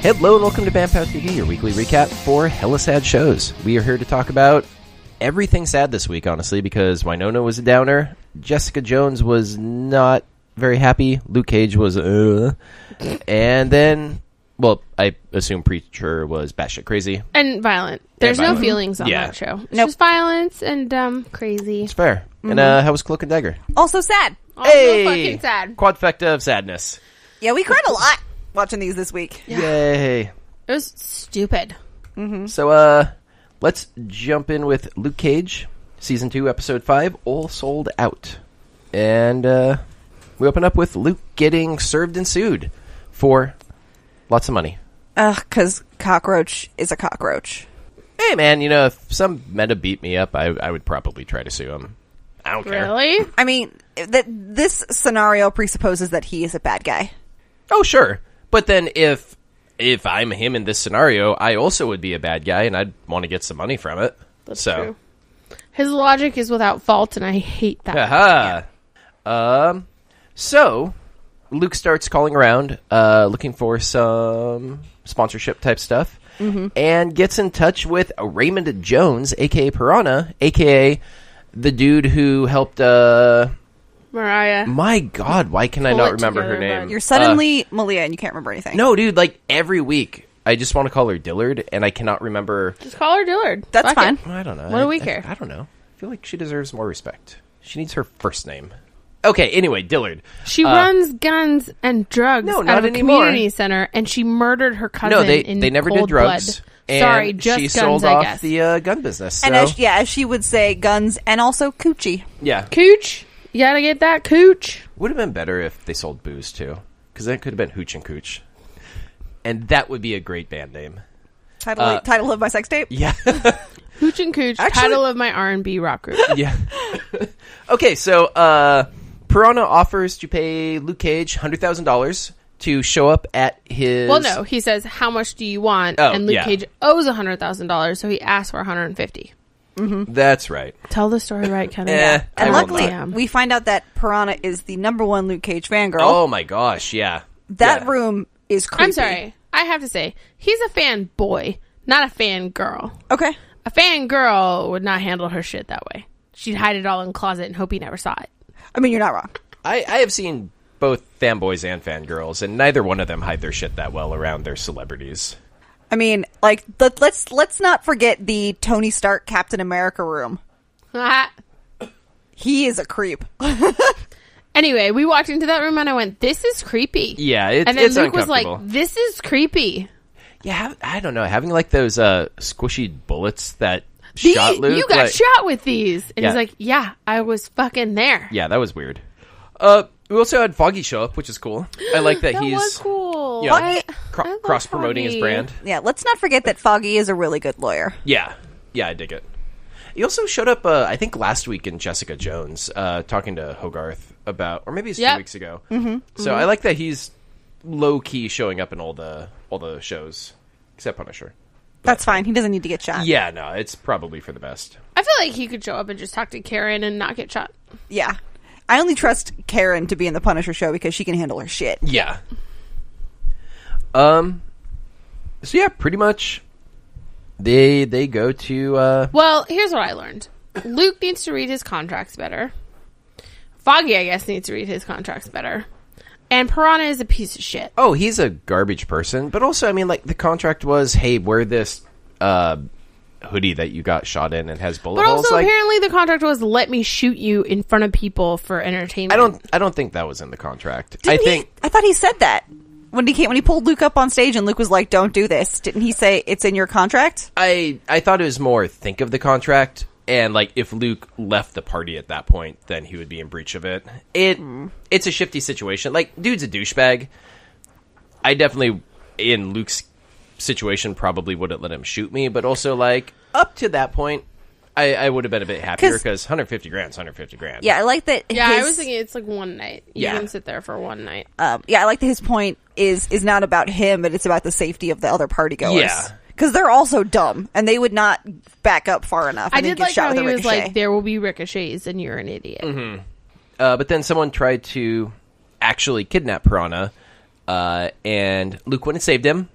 Hello and welcome to Pow TV, your weekly recap for hella sad shows. We are here to talk about everything sad this week, honestly, because Wynonna was a downer, Jessica Jones was not very happy, Luke Cage was and then, well, I assume Preacher was batshit crazy. And violent. There's no feelings on that show. It's just violence and crazy. It's fair. Mm-hmm. And how was Cloak and Dagger? Also sad. Also fucking sad. Quadfecta of sadness. Yeah, we cried a lot watching these this week. Yeah. Yay. It was stupid. Mm-hmm. So, let's jump in with Luke Cage, Season 2, Episode 5, All Sold Out. And we open up with Luke getting served and sued for lots of money. Because cockroach is a cockroach. Hey, man, if some meta beat me up, I would probably try to sue him. I don't care. Really? I mean, this scenario presupposes that he is a bad guy. Oh, sure. But then if I'm him in this scenario, I also would be a bad guy, and I'd want to get some money from it. That's true. His logic is without fault, and I hate that. Aha. Yeah. So Luke starts calling around, looking for some sponsorship type stuff, and gets in touch with Raymond Jones, a.k.a. Piranha, a.k.a. the dude who helped, Mariah. My God, why can I not remember her name? You're suddenly Malia and you can't remember anything. No, dude, like every week, I just want to call her Dillard, and I cannot remember. Just call her Dillard. That's Fuck fine. it. I don't know. What do we care? I don't know. I feel like she deserves more respect. She needs her first name. Okay, anyway, Dillard. She runs guns and drugs No, out not of a anymore. community center, and she murdered her cousin No, in they never cold did drugs. blood. And Sorry, just she guns, sold I off guess. the gun business. So. And as she would say, guns and also coochie. Yeah. Cooch. You gotta get that cooch. Would have been better if they sold booze, too. Because that could have been Hooch and Cooch. And that would be a great band name. Title of my sex tape? Yeah. Hooch and Cooch, Actually- title of my R&B rock group. Yeah. Okay, so Piranha offers to pay Luke Cage $100,000 to show up at his... Well, no, he says, how much do you want? Oh, and Luke yeah. Cage owes $100,000, so he asks for $150,000. That's right. Tell the story right, kind of. I And will luckily, not. we find out that Piranha is the #1 Luke Cage fangirl. Oh my gosh, yeah. That Yeah. room is creepy. I'm sorry. I have to say, he's a fan boy, not a fan girl. Okay. A fan girl would not handle her shit that way. She'd hide it all in the closet and hope he never saw it. I mean, you're not wrong. I have seen both fanboys and fangirls, and neither one of them hide their shit that well around their celebrities. I mean, like, let's not forget the Tony Stark Captain America room. He is a creep. Anyway, we walked into that room and I went, this is creepy. Yeah, it's And then Luke was uncomfortable. like, this is creepy. Yeah, I don't know. Having like those squishy bullets that shot Luke. You got like, shot with these. And Yeah. he's like, yeah, I was fucking there. Yeah, that was weird. We also had Foggy show up, which is cool. I like that, That he's was cool. you know, I love cross-promoting his Foggy. brand. Yeah, let's not forget that Foggy is a really good lawyer. Yeah, I dig it. He also showed up, I think, last week in Jessica Jones, talking to Hogarth about, or maybe it's 2 weeks ago. So I like that he's low-key showing up in all the shows, except Punisher. That's fine. He doesn't need to get shot. Yeah, no, it's probably for the best. I feel like he could show up and just talk to Karen and not get shot. Yeah. I only trust Karen to be in the Punisher show because she can handle her shit. Yeah. So yeah, pretty much they go to Well, here's what I learned. Luke needs to read his contracts better. Foggy, I guess, needs to read his contracts better. And Piranha is a piece of shit. oh, he's a garbage person, but also I mean like the contract was, hey, wear this hoodie that you got shot in and has bullet But holes. also, Like, apparently, the contract was let me shoot you in front of people for entertainment. I don't think that was in the contract. I think thought he said that when he pulled Luke up on stage and Luke was like, "Don't do this." Didn't he say it's in your contract? I thought it was more think of the contract, and like if Luke left the party at that point, then he would be in breach of it. It's a shifty situation. Like, dude's a douchebag. I definitely, in Luke's situation, probably wouldn't let him shoot me, but also like up to that point, I would have been a bit happier because 150 grand is 150 grand. Yeah, I like that. Yeah, I was thinking it's like one night. You Yeah. can sit there for one night. Yeah, I like that his point is not about him, but it's about the safety of the other partygoers. Yeah. Because they're also dumb, and they would not back up far enough. And I then did get like shot how with he a was ricochet. like, there will be ricochets and you're an idiot. But then someone tried to actually kidnap Piranha, and Luke went and saved him.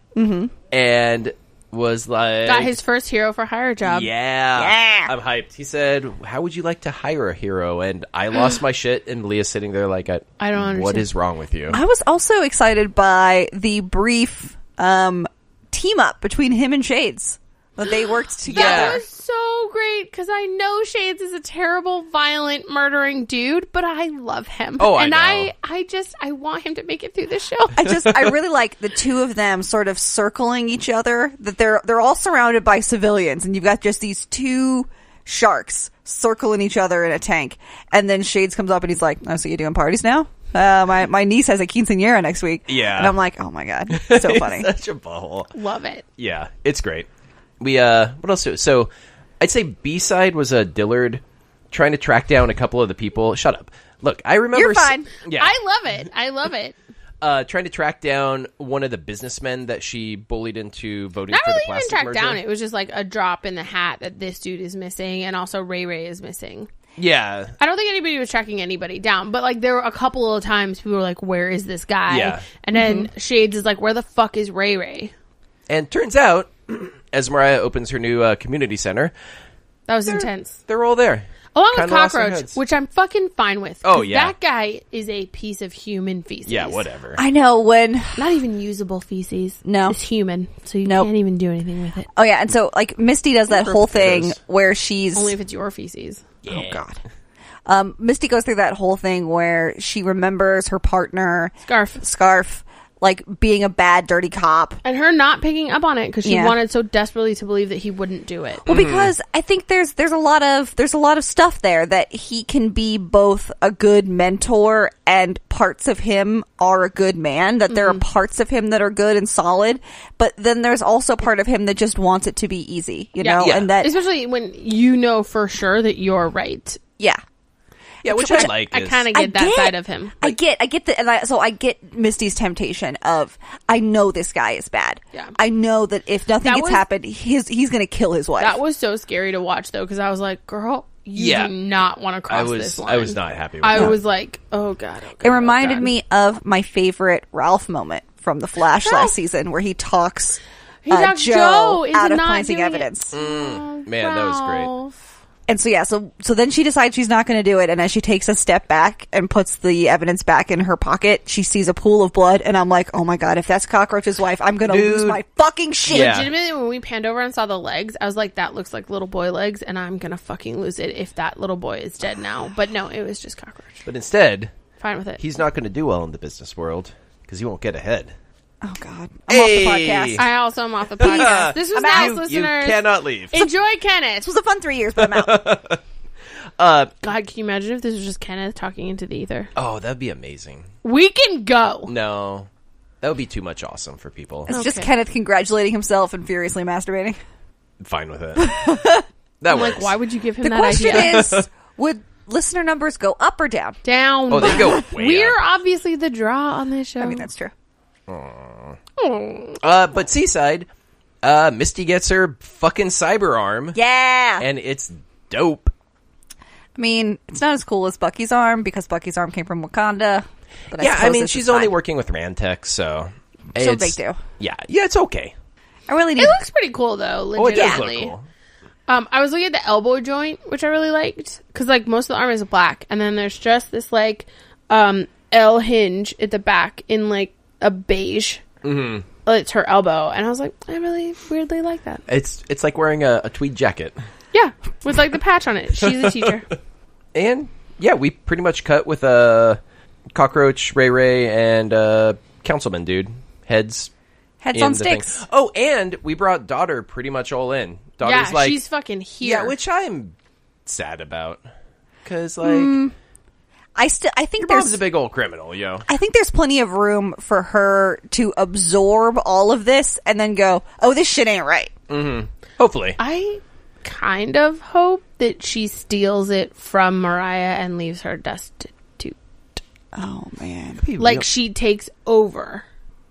and was like, Got his first hero for hire job. Yeah. I'm hyped. He said, how would you like to hire a hero? And I lost my shit, and Leah's sitting there like, I don't understand. What is wrong with you? I was also excited by the brief team up between him and Shades. That they worked together. That was so great because I know Shades is a terrible, violent, murdering dude, but I love him. Oh, and I know. I want him to make it through this show. I really like the two of them sort of circling each other. That they're all surrounded by civilians, and you've got just these two sharks circling each other in a tank. And then Shades comes up and he's like, "Oh, so you doing parties now? My niece has a quinceañera next week." Yeah, and I'm like, "Oh my god, so funny!" Such a butthole. Love it. Yeah, it's great. We what else? So I'd say B-side was Dillard trying to track down a couple of the people. Shut up. Look, I remember. You're fine. Yeah, I love it. Trying to track down one of the businessmen that she bullied into voting Not for really the even plastic tracked merger. down. It was just like a drop in the hat that this dude is missing, and also Ray Ray is missing. Yeah. I don't think anybody was tracking anybody down, but like there were a couple of times people were like, "Where is this guy?" Yeah. And then Shades is like, "Where the fuck is Ray Ray?" And turns out, as Mariah opens her new community center, That was intense. they're all there. Along with Kinda lost their Cockroach, heads. which I'm fucking fine with. Oh, 'cause yeah. That guy is a piece of human feces. Yeah, whatever. I know when. Not even usable feces. No. It's human, so you Nope. can't even do anything with it. Oh yeah, and so like Misty does that whole thing where she's Only if it's your feces. Yeah. oh god. Misty goes through that whole thing where she remembers her partner Scarf like being a bad dirty cop. And her not picking up on it because she Yeah. wanted so desperately to believe that he wouldn't do it. Well, because I think there's a lot of stuff there that he can be both a good mentor and parts of him are a good man, that there are parts of him that are good and solid, but then there's also part of him that just wants it to be easy, you know, Yeah. and that Especially when you know for sure that you're right. yeah. Yeah, which I like. I is- kind of get that side of him. I get the, and I get Misty's temptation of, I know this guy is bad. Yeah. I know that if nothing That gets was- happened, he's going to kill his wife. That was so scary to watch though because I was like, girl, you Yeah. do not want to cross this line. I was not happy with I that. was like, oh god. It reminded me of my favorite Ralph moment from The Flash last season, where he talks talked Joe into out of not planting doing it. evidence. Man, that was great. Ralph. And so, yeah, so then she decides she's not going to do it. And as she takes a step back and puts the evidence back in her pocket, she sees a pool of blood. And I'm like, oh my God, if that's Cockroach's wife, I'm going to lose my fucking shit. Yeah. Legitimately, when we panned over and saw the legs, I was like, that looks like little boy legs, and I'm gonna fucking lose it if that little boy is dead now. But no, it was just Cockroach. But instead, Fine with it. he's not going to do well in the business world because he won't get ahead. Oh God. I'm off the podcast. I also am off the podcast. This was nice, You listeners. cannot leave. Enjoy Kenneth. This was a fun 3 years, but I'm out. God, can you imagine if this was just Kenneth talking into the ether? Oh, that'd be amazing. We can go. No, that would be too much awesome for people. It's just Okay. Kenneth congratulating himself and furiously masturbating. Fine with it. That I'm works. like, why would you give him The that question idea? is, would listener numbers go up or down? Down. Oh, they go way We're up. obviously the draw on this show. I mean, that's true. But Seaside, Misty gets her fucking cyber arm, Yeah. and it's dope. I mean, it's not as cool as Bucky's arm because Bucky's arm came from Wakanda. But Yeah, I suppose mean, this she's is only fine. working with Rantech, so She'll it's- big deal. Yeah, it's okay. I really need. It looks pretty cool though. Oh, it does Legitimately. look cool. I was looking at the elbow joint, which I really liked, because like most of the arm is black, and then there's just this like L hinge at the back in like a beige. Mm-hmm. It's her elbow, and I was like, I really weirdly like that. It's like wearing a tweed jacket. Yeah, with like the patch on it. She's a teacher. And yeah, we pretty much cut with a Cockroach, Ray Ray, and Councilman dude heads Heads in on the thing. sticks. Oh, and we brought Daughter pretty much all in. Daughter's Yeah, like, she's fucking here. yeah, which I'm sad about because like I think your mom's there's a big old criminal, yo. I think there's plenty of room for her to absorb all of this and then go, oh, this shit ain't right. Hopefully, I kind of hope that she steals it from Mariah and leaves her destitute. Oh man. Like she takes over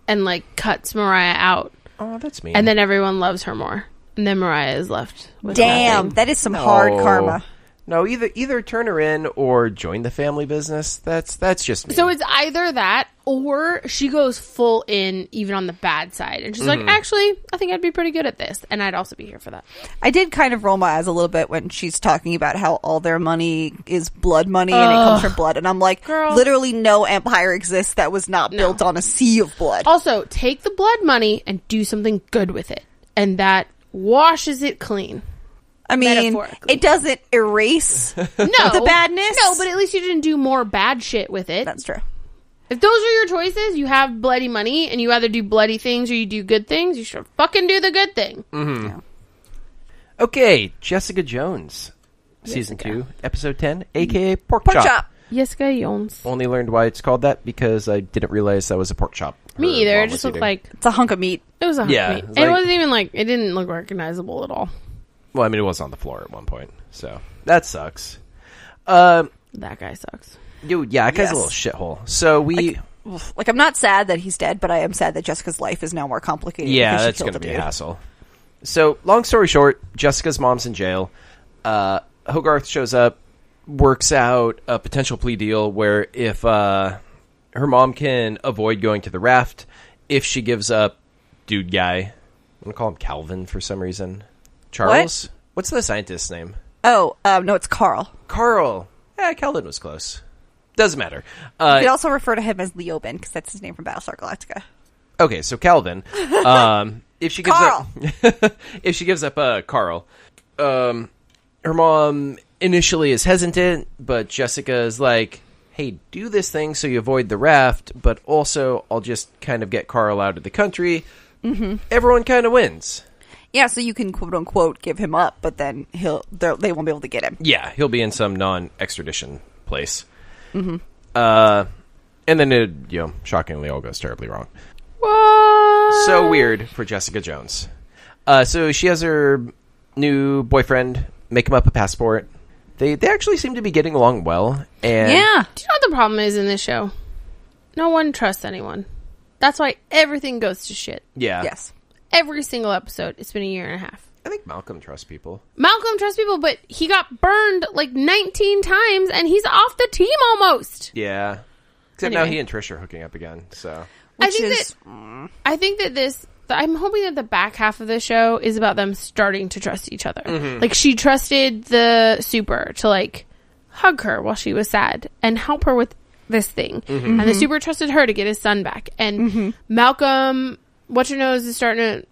and like cuts Mariah out, oh, that's me. and then everyone loves her more, and then Mariah is left with Damn, nothing. that is some hard karma. No, either turn her in or join the family business. That's just me. So it's either that or she goes full in even on the bad side. And she's like, actually, I think I'd be pretty good at this. And I'd also be here for that. I did kind of roll my eyes a little bit when she's talking about how all their money is blood money and it comes from blood. And I'm like, Girl. literally no empire exists that was not built on a sea of blood. Also, take the blood money and do something good with it. And that washes it clean. I mean, Metaphorically. it doesn't erase No. the badness. No, but at least you didn't do more bad shit with it. That's true. If those are your choices, you have bloody money and you either do bloody things or you do good things, you should fucking do the good thing. Mm-hmm. Yeah. Okay, Jessica Jones. Season 2, Episode 10, a.k.a. Pork Chop. Jessica Jones. Only learned why it's called that because I didn't realize that was a pork chop. Me either. It just looked like... It's a hunk of meat. It was a hunk of meat. it's And it like- wasn't even like... It didn't look recognizable at all. Well, I mean, it was on the floor at one point, so that sucks. That guy sucks. Dude, yeah, that guy's a Yes. little shithole. So we... Like, I'm not sad that he's dead, but I am sad that Jessica's life is now more complicated. Yeah, because she that's killed going to a be a dude. hassle. So, long story short, Jessica's mom's in jail. Hogarth shows up, works out a potential plea deal where if her mom can avoid going to the raft, if she gives up dude guy, I'm going to call him Calvin for some reason. Charles? What's the scientist's name? Oh, no, it's Carl. Carl. Yeah, Calvin was close. Doesn't matter. You could also refer to him as Leoben, because that's his name from Battlestar Galactica. Okay, so Calvin. If she gives Carl! up, if she gives up Carl, her mom initially is hesitant, but Jessica is like, "Hey, do this thing so you avoid the raft, but also I'll just kind of get Carl out of the country." Mm-hmm. Everyone kind of wins. Yeah, so you can quote unquote give him up, but then they won't be able to get him. Yeah, he'll be in some non-extradition place. Mm-hmm. And then it, shockingly, all goes terribly wrong. What? So weird for Jessica Jones. So she has her new boyfriend make him up a passport. They actually seem to be getting along well. And Yeah. Do you know what the problem is in this show? No one trusts anyone. That's why everything goes to shit. Yeah. Yes. Every single episode. It's been a year and a half. I think Malcolm trusts people. Malcolm trusts people, but he got burned like 19 times and he's off the team almost. Yeah. Except now Anyway. he and Trish are hooking up again. So I think that this... I'm hoping that the back half of the show is about them starting to trust each other. Mm-hmm. Like, she trusted the super to, like, hug her while she was sad and help her with this thing. Mm-hmm. And the super trusted her to get his son back. And Malcolm, what's-your-nose is starting to...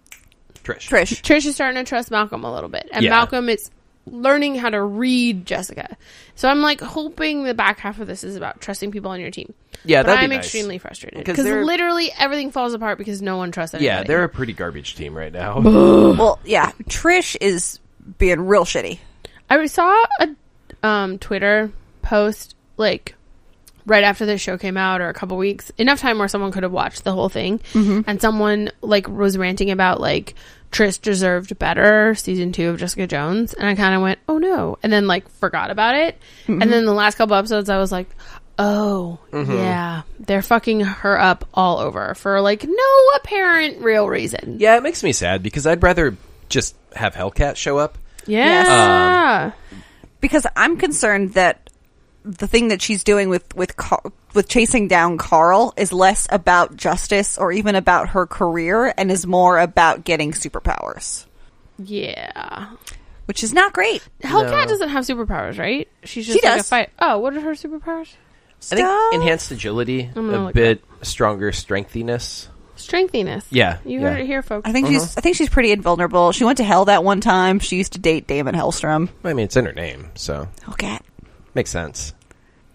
Trish. Trish is starting to trust Malcolm a little bit. And Yeah. Malcolm is learning how to read Jessica. So I'm, like, hoping the back half of this is about trusting people on your team. Yeah, But that'd I'm be nice. extremely frustrated. 'Cause Because they're- literally everything falls apart because no one trusts anybody. Yeah, they're a pretty garbage team right now. Well, yeah. Trish is being real shitty. I saw a Twitter post like right after the show came out or a couple weeks, enough time where someone could have watched the whole thing, and someone like was ranting about like Trish deserved better season 2 of Jessica Jones, and I kind of went, oh no, and then like forgot about it, and then the last couple episodes I was like, oh yeah, they're fucking her up all over for like no apparent real reason. Yeah, it makes me sad because I'd rather just have Hellcat show up. Yeah. Because I'm concerned that the thing that she's doing with chasing down Carl is less about justice or even about her career and is more about getting superpowers, Yeah. which is not great. Hellcat doesn't have superpowers, right? She's just She like does. a fight. Oh, what are her superpowers? I think enhanced agility, gonna a look bit stronger strengthiness. Strengthiness. Yeah, You yeah. heard it here, folks. I think she's pretty invulnerable. She went to hell that one time. She used to date Damon Hellstrom. I mean, it's in her name, so Hellcat. makes sense.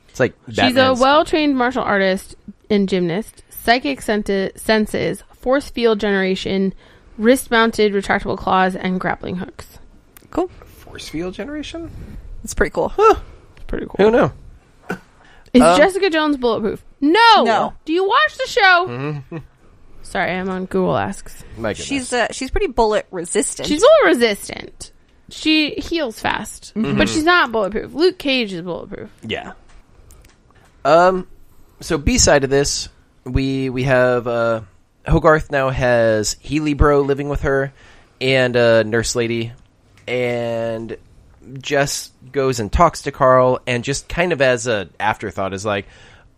It's like She's a Batman's- well-trained martial artist and gymnast, psychic senses, force field generation, wrist-mounted retractable claws, and grappling hooks. Cool. force field generation. It's pretty cool. It's pretty cool. Who knew? Is Jessica Jones bulletproof? No. No. Do you watch the show? Sorry, I'm on Google Asks. My goodness. She's pretty bullet resistant. She's bullet resistant. She heals fast, but she's not bulletproof. Luke Cage is bulletproof. Yeah. So B-side of this, we have Hogarth now has Healy Bro living with her and a nurse lady, and Jess goes and talks to Carl, and just kind of as a afterthought is like,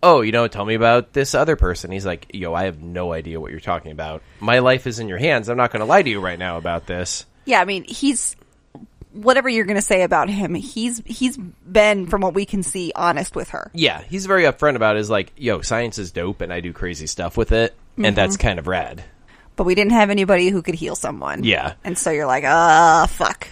oh, tell me about this other person. He's like, yo, I have no idea what you're talking about. My life is in your hands. I'm not going to lie to you right now about this. Yeah, I mean, he's... Whatever you're going to say about him, he's been, from what we can see, honest with her. Yeah, he's very upfront about it. Is like, yo, science is dope, and I do crazy stuff with it, and that's kind of rad. But we didn't have anybody who could heal someone. Yeah. And so you're like, fuck.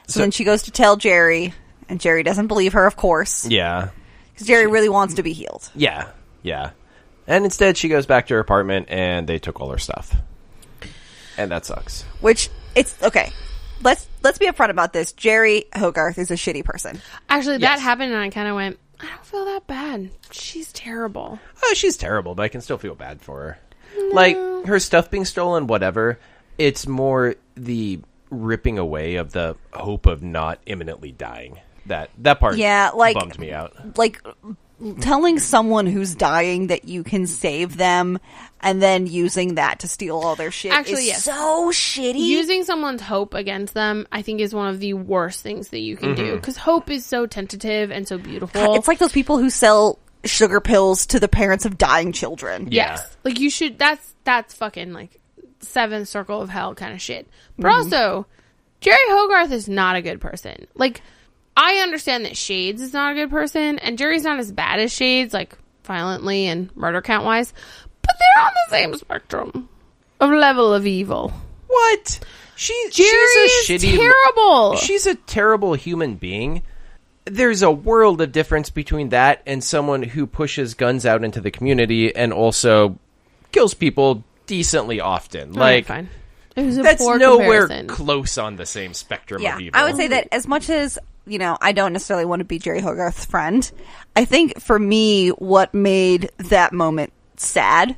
So then she goes to tell Jerry, and Jerry doesn't believe her, of course. Yeah. Because Jerry really wants to be healed. Yeah, yeah. And instead, she goes back to her apartment, and they took all her stuff. And that sucks. Which, it's, okay. Let's be upfront about this. Jerry Hogarth is a shitty person. Actually, that happened, and I kind of went, I don't feel that bad. She's terrible. Oh, she's terrible, but I can still feel bad for her. No. Like, her stuff being stolen, whatever, it's more the ripping away of the hope of not imminently dying. That part bummed me out. Like, telling someone who's dying that you can save them and then using that to steal all their shit is so shitty. Using someone's hope against them, I think, is one of the worst things that you can do. Because hope is so tentative and so beautiful. It's like those people who sell sugar pills to the parents of dying children. Yeah. Yes. Like, you should... That's fucking, like, seventh circle of hell kind of shit. But also, Jerry Hogarth is not a good person. Like... I understand that Shades is not a good person, and Jerry's not as bad as Shades, like, violently and murder count-wise, but they're on the same spectrum of level of evil. What? She's terrible. She's a terrible human being. There's a world of difference between that and someone who pushes guns out into the community and also kills people decently often. Like, fine. It was a that's poor nowhere comparison. Close on the same spectrum of evil. I would say that as much as... I don't necessarily want to be Jerry Hogarth's friend. I think for me, what made that moment sad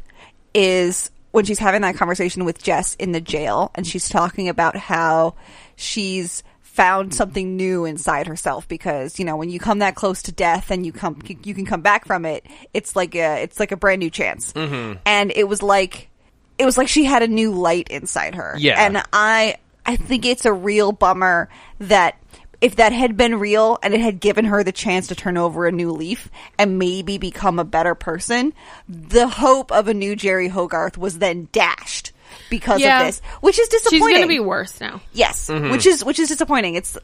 is when she's having that conversation with Jess in the jail, and she's talking about how she's found something new inside herself because, when you come that close to death and you can come back from it, it's like a brand new chance. Mm-hmm. And it was like she had a new light inside her. Yeah. And I think it's a real bummer that if that had been real and it had given her the chance to turn over a new leaf and maybe become a better person, the hope of a new Jerry Hogarth was then dashed because of this, which is disappointing. She's going to be worse now. Yes, which is disappointing. It's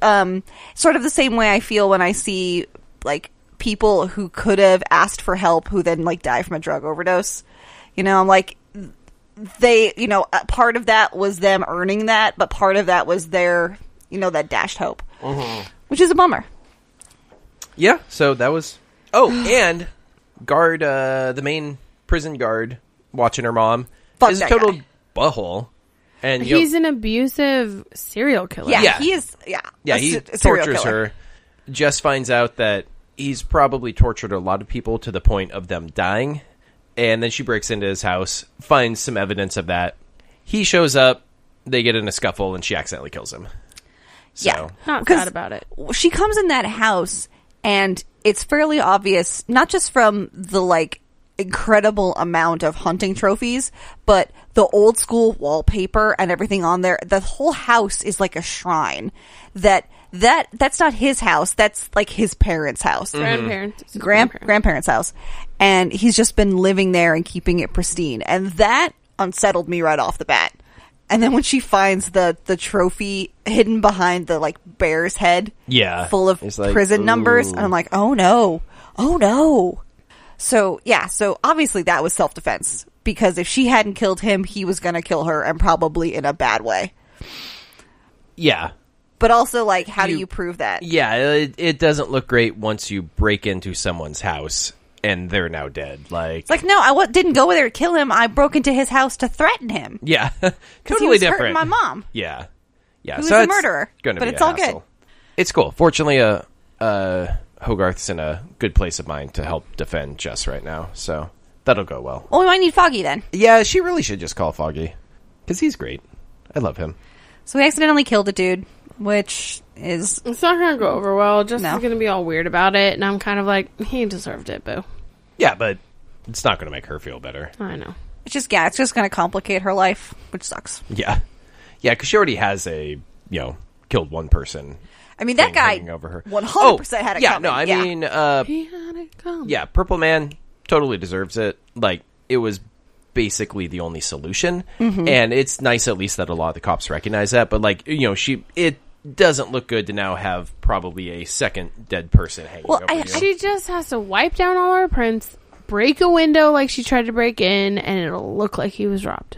sort of the same way I feel when I see like people who could have asked for help who then like die from a drug overdose. I'm like, they, part of that was them earning that, but part of that was their, that dashed hope. Which is a bummer. Yeah, so that was... Oh, and guard, the main prison guard watching her mom is a total butthole. And he's an abusive serial killer. Yeah, he is. Yeah, he tortures her. Jess finds out that he's probably tortured a lot of people to the point of them dying. And then she breaks into his house, finds some evidence of that. He shows up, they get in a scuffle, and she accidentally kills him. So. Not sad about it. She comes in that house, and it's fairly obvious, not just from the, like, incredible amount of hunting trophies, but the old school wallpaper and everything on there. The whole house is like a shrine. That's not his house. That's, like, his parents' house. Grandparents' house. And he's just been living there and keeping it pristine. And that unsettled me right off the bat. And then when she finds the trophy hidden behind the, like, bear's head, full of prison numbers, and I'm like, oh no. So obviously that was self-defense, because if she hadn't killed him, he was going to kill her, and probably in a bad way. Yeah. But also, like, how do you prove that? Yeah, it doesn't look great once you break into someone's house and they're now dead. Like, it's like, no, I didn't go there to kill him. I broke into his house to threaten him. Yeah, totally he was different. Hurting my mom. Yeah. Who so was a murderer. But it's all hassle. good. It's cool. Fortunately, Hogarth's in a good place of mind to help defend Jess right now, so that'll go well. Well, we might need Foggy then. Yeah, she really should just call Foggy, because he's great. I love him. So we accidentally killed a dude, which is... It's not going to go over well. Just is going to be all weird about it, and I'm kind of like, he deserved it, boo. Yeah, but it's not going to make her feel better. I know. It's just going to complicate her life, which sucks. Yeah. Yeah, because she already has killed one person. I mean, that thing guy hanging over her. 100% had it yeah, coming. No, I mean, He had it coming. yeah, Purple Man totally deserves it. Like, it was basically the only solution, and it's nice at least that a lot of the cops recognize that. But like, you know, it doesn't look good to now have probably a second dead person hanging over you. She just has to wipe down all her prints, break a window like she tried to break in, and it'll look like he was robbed.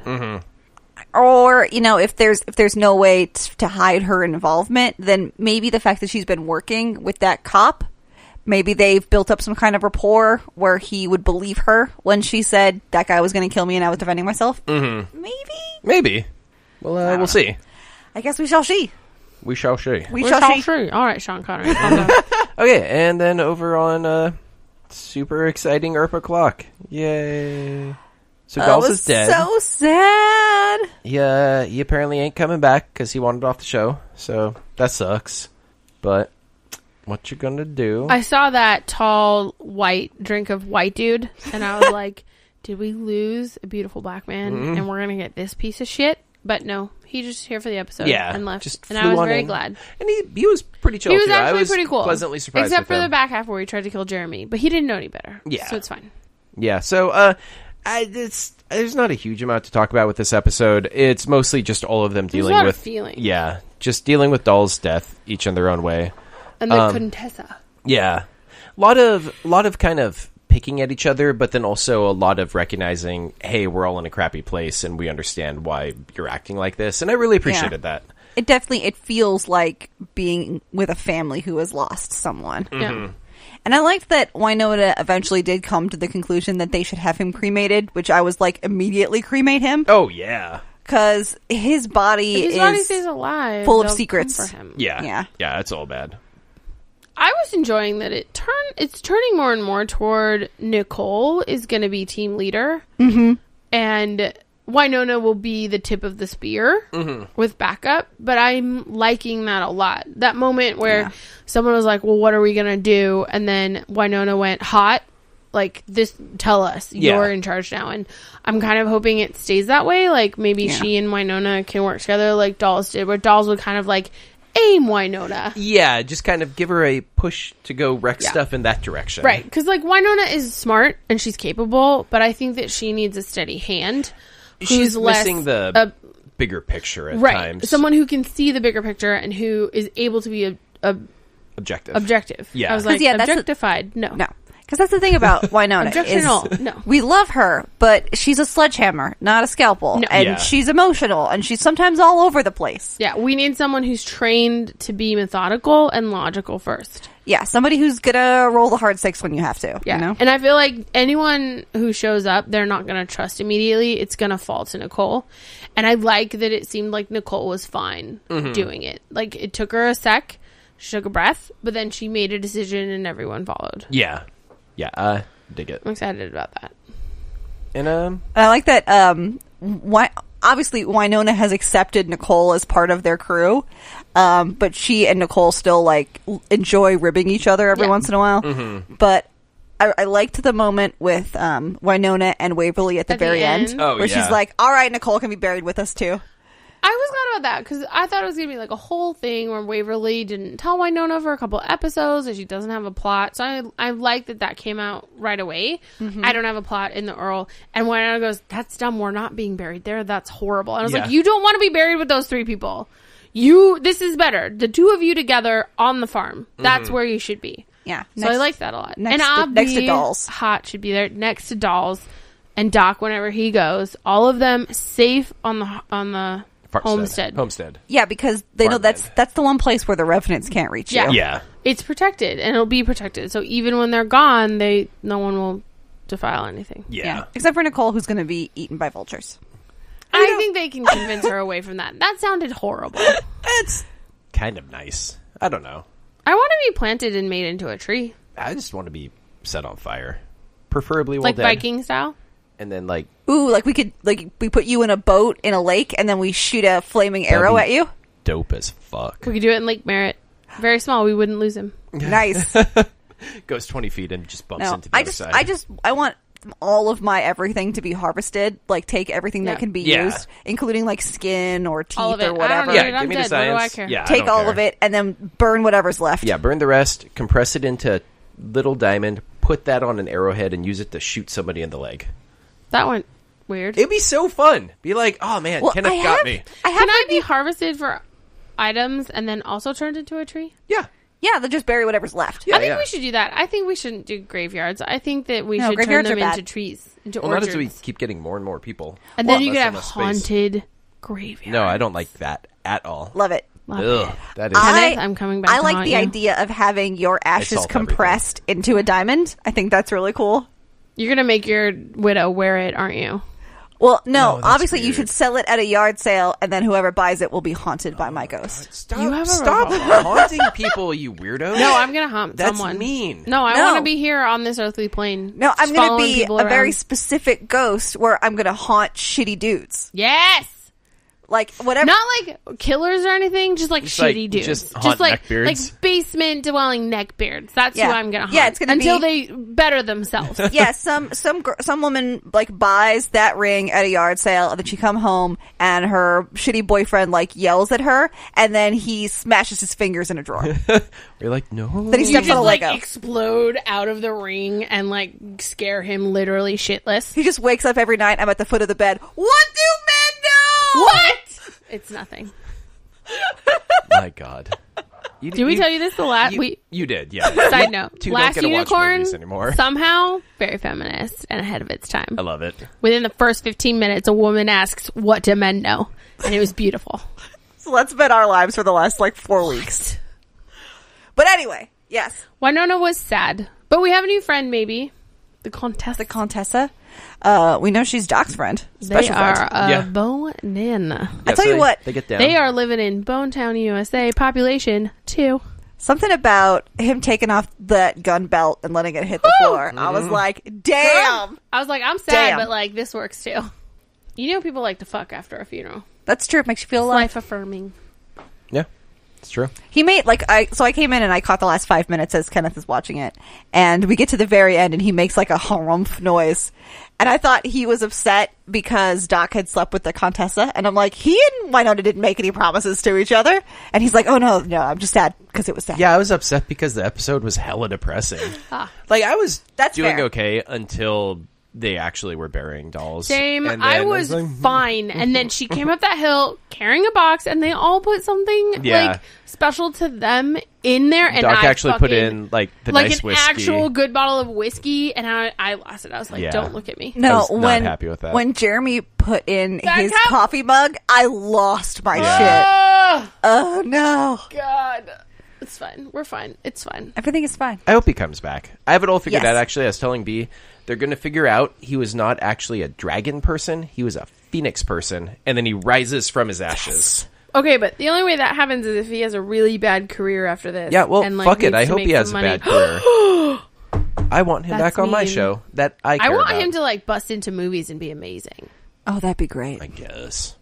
Or, you know, if there's no way to hide her involvement, then maybe the fact that she's been working with that cop, maybe they've built up some kind of rapport where he would believe her when she said that guy was going to kill me and I was defending myself. Maybe. Well, we'll see. I guess we shall see. We shall see. We shall see. All right, Sean Connery. Okay, and then over on super exciting Erpa Clock. Yay. So Dolls is dead. So sad. Yeah, he apparently ain't coming back because he wanted off the show. So that sucks. But what you gonna do? I saw that tall white drink of white dude, and I was like, did we lose a beautiful black man and we're gonna get this piece of shit? But no, he just here for the episode and left. Just and I was very glad. And he was pretty chill. He was too. actually I was pretty cool. Pleasantly surprised. Except with for him. the back half where he tried to kill Jeremy, but he didn't know any better. Yeah, so it's fine. Yeah, so there's not a huge amount to talk about with this episode. It's mostly just all of them dealing with feeling. Yeah, just dealing with Doll's death, each in their own way. And the Contessa. Yeah, a lot of kind of picking at each other, but then also a lot of recognizing, hey, we're all in a crappy place, and we understand why you're acting like this. And I really appreciated that. It feels like being with a family who has lost someone. Yeah. And I liked that Wynonna eventually did come to the conclusion that they should have him cremated, which I was like, immediately cremate him. Oh, yeah. Because his body stays alive, full of secrets. For him. Yeah, it's all bad. I was enjoying that it's turning more and more toward Nicole is going to be team leader. And Wynonna will be the tip of the spear with backup, but I'm liking that a lot. That moment where someone was like, well, what are we going to do? And then Wynonna went hot, like, this, tell us, you're in charge now. And I'm kind of hoping it stays that way. Like, maybe she and Wynonna can work together like Dolls did, where Dolls would kind of like aim Wynonna. Yeah, just kind of give her a push to go wreck stuff in that direction. Right, because like Wynonna is smart and she's capable, but I think that she needs a steady hand. She's missing the bigger picture at times. Someone who can see the bigger picture and who is able to be objective. Yeah. I was like, objectified? No. Because that's the thing about Wynonna. No. We love her, but she's a sledgehammer, not a scalpel. No. And she's emotional, and she's sometimes all over the place. Yeah, we need someone who's trained to be methodical and logical first. Yeah, somebody who's gonna roll the hard six when you have to. Yeah, you know? And I feel like anyone who shows up, they're not gonna trust immediately. It's gonna fall to Nicole. And I like that it seemed like Nicole was fine doing it. Like, it took her a sec, she took a breath, but then she made a decision and everyone followed. Yeah, I dig it. I'm excited about that. And I like that. Obviously, Wynonna has accepted Nicole as part of their crew, but she and Nicole still like enjoy ribbing each other every once in a while. But I liked the moment with Wynonna and Waverly at the very end, where she's like, "All right, Nicole can be buried with us too." I was glad about that because I thought it was going to be like a whole thing where Waverly didn't tell Wynonna for a couple episodes and she doesn't have a plot. So I like that came out right away. I don't have a plot in the Earl. And Wynonna goes, that's dumb. We're not being buried there. That's horrible. And I was like, you don't want to be buried with those three people. This is better. The two of you together on the farm. That's where you should be. Yeah. So I like that a lot. Next to Dolls. Hot should be there next to Dolls and Doc whenever he goes. All of them safe on the Homestead. Yeah, because they know that's the one place where the Revenants can't reach you. Yeah. It's protected, and it'll be protected. So even when they're gone, no one will defile anything. Yeah. Except for Nicole, who's going to be eaten by vultures. I think they can convince her away from that. That sounded horrible. It's kind of nice. I don't know. I want to be planted and made into a tree. I just want to be set on fire. Preferably like dead. Viking style? And then like... Ooh, like we put you in a boat in a lake and then we shoot a flaming arrow at you? Dope as fuck. We could do it in Lake Merritt. Very small. We wouldn't lose him. Nice. Goes 20 feet and just bumps into the other side. I want all of my everything to be harvested. Like, take everything that can be used, including like skin or teeth or whatever. Give me the science. What do I care? Yeah, take all of it and then burn whatever's left. Yeah, burn the rest, compress it into little diamond, put that on an arrowhead, and use it to shoot somebody in the leg. That went weird. It'd be so fun. Be like, oh man, Kenneth got me. Can I be harvested for items and then also turned into a tree? Yeah. Yeah, they'll just bury whatever's left. I think we should do that. I think we shouldn't do graveyards. I think that we should turn them into trees, into orchards. Not as we keep getting more and more people. And then you could have haunted graveyards. No, I don't like that at all. Love it. Ugh, that is. Kenneth, I'm coming back. I like the idea of having your ashes compressed into a diamond. I think that's really cool. You're going to make your widow wear it, aren't you? Well, no, obviously you should sell it at a yard sale, and then whoever buys it will be haunted by my ghost. Stop haunting people, you weirdo. No, I'm going to haunt someone. That's mean. No, I want to be here on this earthly plane. No, I'm going to be a very specific ghost where I'm going to haunt shitty dudes. Yes! Like, whatever. Not like killers or anything, just like shitty dudes. Just like neckbeards. Basement dwelling neckbeards. That's who I'm gonna hunt. Yeah, it's gonna until they better themselves. Yeah, some woman like buys that ring at a yard sale, and then she come home and her shitty boyfriend like yells at her, and then he smashes his fingers in a drawer. You're like, no. Then he steps on a Lego. Explode out of the ring and like scare him literally shitless. He just wakes up every night. I'm at the foot of the bed. What do men know? What? It's nothing. My God. Did we tell you this the last you did, yeah. Side note. Last Unicorn, anymore. somehow very feminist and ahead of its time. I love it. Within the first 15 minutes, a woman asks, what do men know? And it was beautiful. So let's bet our lives for the last like 4 weeks. But anyway, yes. Wynonna was sad. But we have a new friend, maybe. The Contessa. We know she's Doc's friend. They are Bonanna. I tell you what. They get down. They are living in Bonetown, USA. Population 2. Something about him taking off that gun belt and letting it hit the floor. I was like, damn. Girl. I was like, I'm sad, but like this works too. You know people like to fuck after a funeral. That's true. It makes you feel alive. Life affirming. Yeah. It's true. He made I came in and I caught the last 5 minutes as Kenneth is watching it, and we get to the very end and he makes like a harumph noise, and I thought he was upset because Doc had slept with the Contessa, and I'm like, he and Wynonna didn't make any promises to each other, and he's like, oh no, I'm just sad because it was sad. Yeah, I was upset because the episode was hella depressing. Like I was doing okay until they actually were burying dolls. Same. I was fine. And then she came up that hill carrying a box, and they all put something like special to them in there. And Doc actually put in like the nice whiskey. Like an actual good bottle of whiskey. And I lost it. I was like, don't look at me. No, I was not happy with that. When Jeremy put in his coffee mug, I lost my shit. Oh no. God. It's fine. We're fine. It's fine. Everything is fine. I hope he comes back. I have it all figured out, actually. I was telling B, they're going to figure out he was not actually a dragon person. He was a phoenix person. And then he rises from his ashes. Yes. Okay, but the only way that happens is if he has a really bad career after this. Yeah, well, and, fuck it. I hope he has a bad career. I want him back on my show. That I care want about. him to like bust into movies and be amazing. Oh, that'd be great. I guess.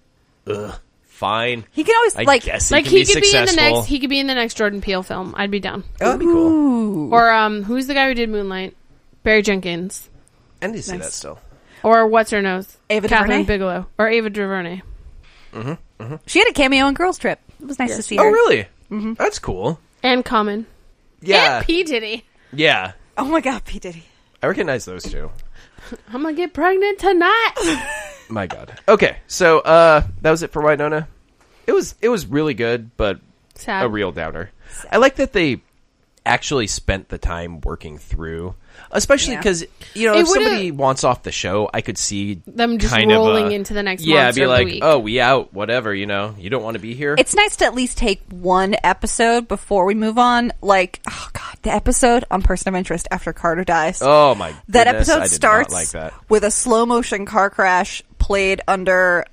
Ugh. Fine. He can always I guess he like can he be could successful. be in the next. He could be in the next Jordan Peele film. I'd be down. Oh, that'd be cool. Or who's the guy who did Moonlight? Barry Jenkins. I need to see that still. Or what's her nose? Ava Catherine DuVernay? Bigelow or Ava DuVernay. She had a cameo in Girls Trip. It was nice to see her. Oh, really? That's cool. And Common. Yeah. And P Diddy. Yeah. Oh my god, P Diddy. I recognize those two. I'm gonna get pregnant tonight. My God. Okay, so that was it for Wynonna. It was really good, but Sad. a real downer. I like that they actually spent the time working through, especially because if somebody wants off the show, I could see them just kind rolling of into the next be monster like, of the week. oh, we out, whatever, you don't want to be here. It's nice to at least take one episode before we move on. Like, oh god, the episode on Person of Interest after Carter dies. Oh my goodness, that episode I did starts not like that. with a slow motion car crash played under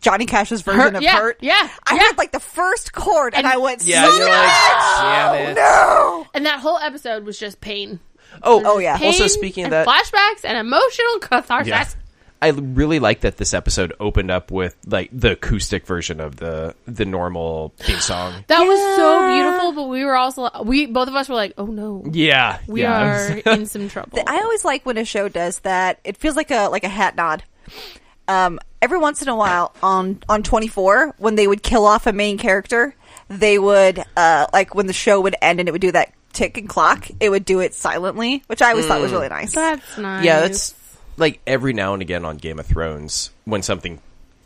Johnny Cash's version of Hurt. Yeah. I heard like the first chord and I went, yeah, you're like, damn it. No. And that whole episode was just pain. Oh yeah. Pain Also, speaking of that, flashbacks and emotional catharsis. Yeah. I really like that this episode opened up with like the acoustic version of the normal theme song. That was so beautiful, but we were also both of us were like, "Oh no, we are in some trouble." I always like when a show does that. It feels like a hat nod. Every once in a while on 24, when they would kill off a main character, they would like when the show would end and it would do that tick and clock, it would do it silently, which I always thought was really nice. That's nice. Yeah, that's like every now and again on Game of Thrones when something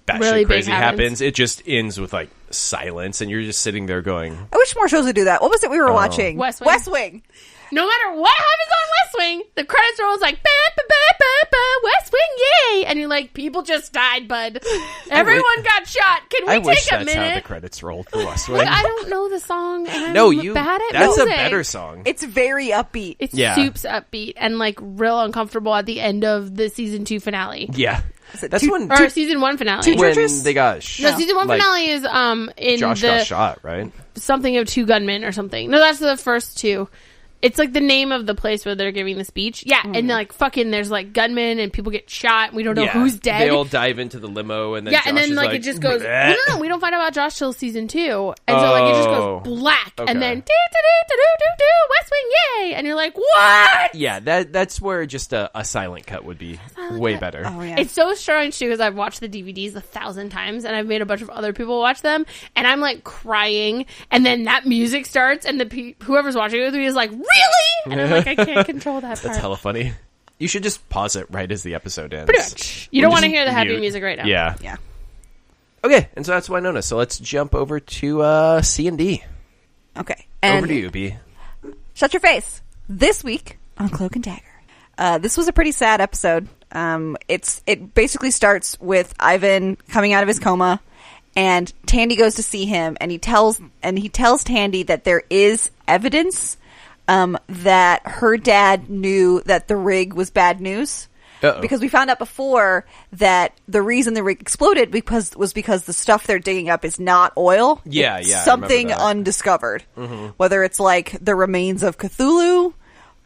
batshit really crazy big happens, it just ends with like silence, and you're just sitting there going, I wish more shows would do that. What was it we were watching? West Wing. West Wing. No matter what happens on West Wing, the credits roll is like, ba, ba, ba, ba, ba, West Wing, yay! And you're like, people just died, bud. Everyone got shot. Can we I take wish a that's minute? how the credits rolled for West Wing. Look, I don't know the song. And No, I'm bad at that's music. a better song. It's very upbeat. It's Yeah. soups upbeat and like real uncomfortable at the end of the season 2 finale. Yeah. That's when Or season 1 finale. when Churches? they got No, season 1 like, finale is in Josh the got shot, right? something of 2 gunmen or something. No, that's the first 2. It's like the name of the place where they're giving the speech. Yeah, and like fucking there's like gunmen and people get shot and we don't know who's dead. They all dive into the limo and then Yeah, Josh and then is like it just goes. No, we don't find out about Josh till season 2, and so like it just Oh. goes black, Okay. and then do West Wing, yay, and you're like, what? Yeah, that's where just a silent cut would be way better. Oh yeah. It's so strange too because I've watched the DVDs 1,000 times, and I've made a bunch of other people watch them, and I'm like crying, and then that music starts, and whoever's watching it with me is like, really? And I'm like, I can't control that part. That's hella funny. You should just pause it right as the episode ends. Pretty much. You don't want to just hear the happy mute. music right now. Yeah. Yeah. Okay, and so that's Wynonna. So let's jump over to C&D. Okay. Over to you, B. Shut your face. This week on Cloak and Dagger. This was a pretty sad episode. It basically starts with Ivan coming out of his coma, and Tandy goes to see him, and he tells Tandy that there is evidence that her dad knew that the rig was bad news. Uh-oh. Because we found out before that the reason the rig exploded was because the stuff they're digging up is not oil. Yeah, It's yeah, I something remember that. undiscovered. Whether it's like the remains of Cthulhu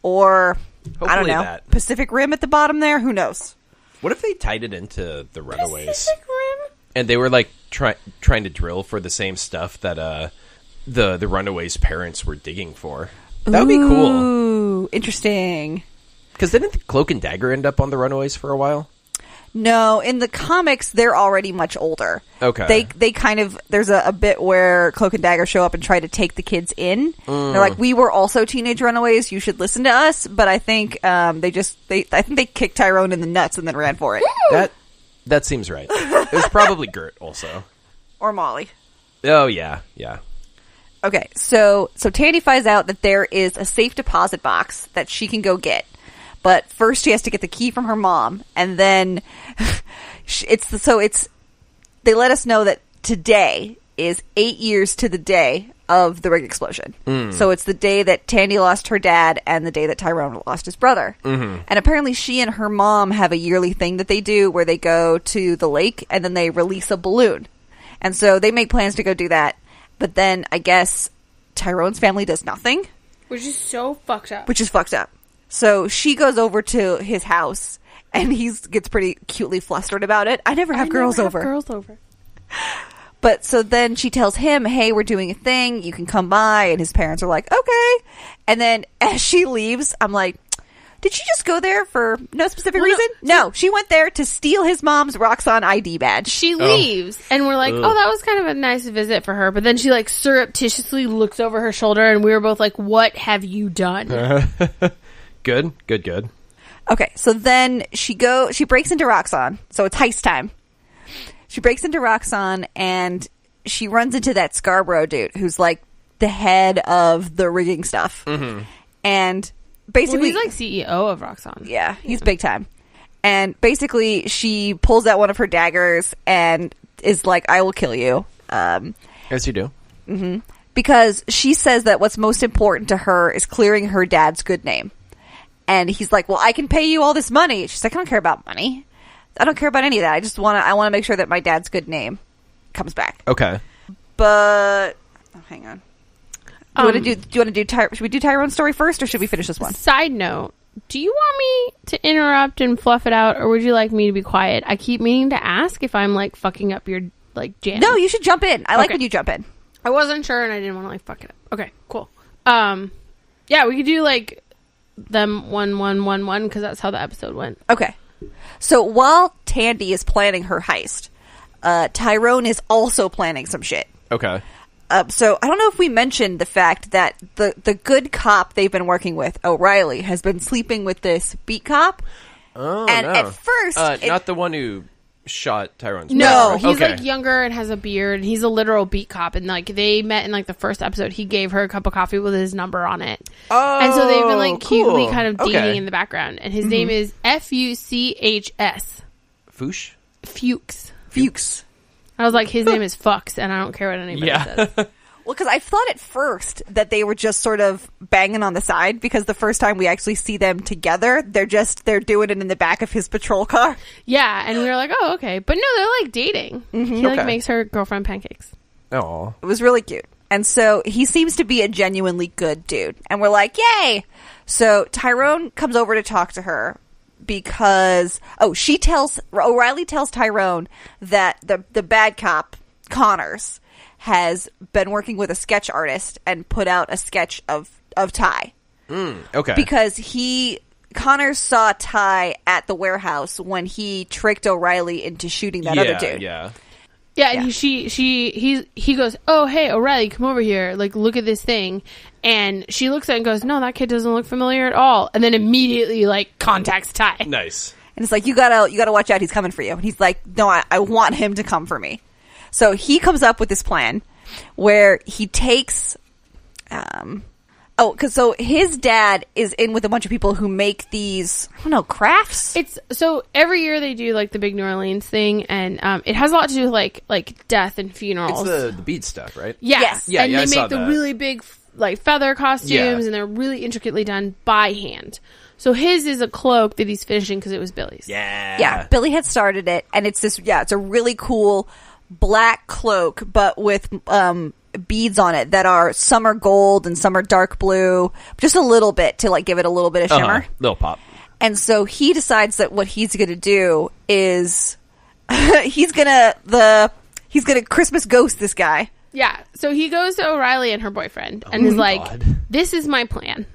or I don't Hopefully know, that. Pacific Rim at the bottom there. Who knows? What if they tied it into the Runaways? Pacific Rim? And they were like trying to drill for the same stuff that the Runaways' parents were digging for. That would be cool. Ooh, interesting. Because didn't Cloak and Dagger end up on the Runaways for a while? No, in the comics, they're already much older. Okay. They kind of, there's a bit where Cloak and Dagger show up and try to take the kids in. They're like, we were also teenage runaways. You should listen to us. But I think I think they kicked Tyrone in the nuts and then ran for it. That seems right. It was probably Gert also. Or Molly. Oh yeah, yeah. Okay, so Tandy finds out that there is a safe deposit box that she can go get. But first she has to get the key from her mom, and then they let us know that today is 8 years to the day of the rig explosion. So it's the day that Tandy lost her dad and the day that Tyrone lost his brother. And apparently she and her mom have a yearly thing that they do where they go to the lake and then they release a balloon. And so they make plans to go do that. But then I guess Tyrone's family does nothing. Which is so fucked up. Which is fucked up. So she goes over to his house, and he gets pretty cutely flustered about it. I never have girls over. But so then she tells him, hey, we're doing a thing. You can come by. And his parents are like, okay. And then as she leaves, I'm like, did she just go there for no specific reason? No, she went there to steal his mom's Roxxon ID badge. She leaves, and we're like, Ugh. oh, that was kind of a nice visit for her. But then she, like, surreptitiously looks over her shoulder, and we were both like, what have you done? Good. Okay, so then she breaks into Roxxon. So it's heist time. She breaks into Roxxon, and she runs into that Scarborough dude who's like the head of the rigging stuff. And basically, Well, he's like CEO of Roxxon. yeah, he's big time. And basically, she pulls out one of her daggers and is like, I will kill you. As you do. Because she says that what's most important to her is clearing her dad's good name. And he's like, well, I can pay you all this money. She's like, I don't care about money. I don't care about any of that. I want to make sure that my dad's good name comes back. Okay. But hang on. Do you want to do should we do Tyrone's story first, or should we finish this one? Side note, do you want me to interrupt and fluff it out, or would you like me to be quiet? I keep meaning to ask if I'm like fucking up your like jam. No, you should jump in. I like when you jump in. I wasn't sure, and I didn't want to like fuck it up. Okay, cool. Yeah, we could do like them 1-1-1-1 because that's how the episode went. Okay. So while Tandy is planning her heist, Tyrone is also planning some shit. Okay. So I don't know if we mentioned the fact that the good cop they've been working with, O'Reilly, has been sleeping with this beat cop. Oh, and no. at first... not the one who shot Tyrone's No, brother. he's like younger and has a beard. And he's a literal beat cop, and like they met in like the first episode. He gave her a cup of coffee with his number on it. Oh, and so they've been like cutely cool. kind of dating Okay. in the background. And his name is Fuchs. Foosh? Fuchs. I was like, his name is Fucks, and I don't care what anybody says. Well, because I thought at first that they were just sort of banging on the side, because the first time we actually see them together, they're doing it in the back of his patrol car. Yeah, and we were like, oh, okay. But no, they're like dating. He like Okay. makes her girlfriend pancakes. Oh. It was really cute. And so he seems to be a genuinely good dude. And we're like, yay! So Tyrone comes over to talk to her because, O'Reilly tells Tyrone that the bad cop, Connors, has been working with a sketch artist and put out a sketch of Ty. Okay. Because Connors saw Ty at the warehouse when he tricked O'Reilly into shooting that other dude. Yeah. Yeah, and he goes, oh, hey, O'Reilly, come over here. Like, look at this thing. And she looks at it and goes, no, that kid doesn't look familiar at all. And then immediately, like, contacts Ty. Nice. And it's like, you gotta watch out, he's coming for you. And he's like, no, I want him to come for me. So he comes up with this plan where he takes, so his dad is in with a bunch of people who make these, I don't know, crafts? It's so every year they do like the big New Orleans thing, and it has a lot to do with like death and funerals. It's the bead stuff, right? Yes. Yeah, and yeah, I they saw make the that. really big like feather costumes, Yeah. and they're really intricately done by hand. So his is a cloak that he's finishing because it was Billy's. Yeah, Billy had started it, and it's this, it's a really cool black cloak, but with beads on it that are some are gold and some are dark blue, just a little bit to like give it a little bit of shimmer. Little pop. And so he decides that what he's going to do is he's gonna Christmas ghost this guy. Yeah. So he goes to O'Reilly and her boyfriend and is like, God. this is my plan.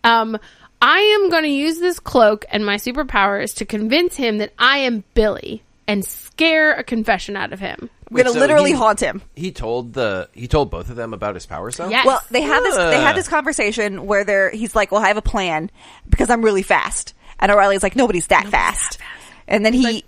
I am going to use this cloak and my superpowers to convince him that I am Billy and scare a confession out of him. We're going to literally haunt him. He told both of them about his powers, though? Yes. Well, they have this conversation where he's like, well, I have a plan because I'm really fast. And O'Reilly's like, nobody's that fast. And then he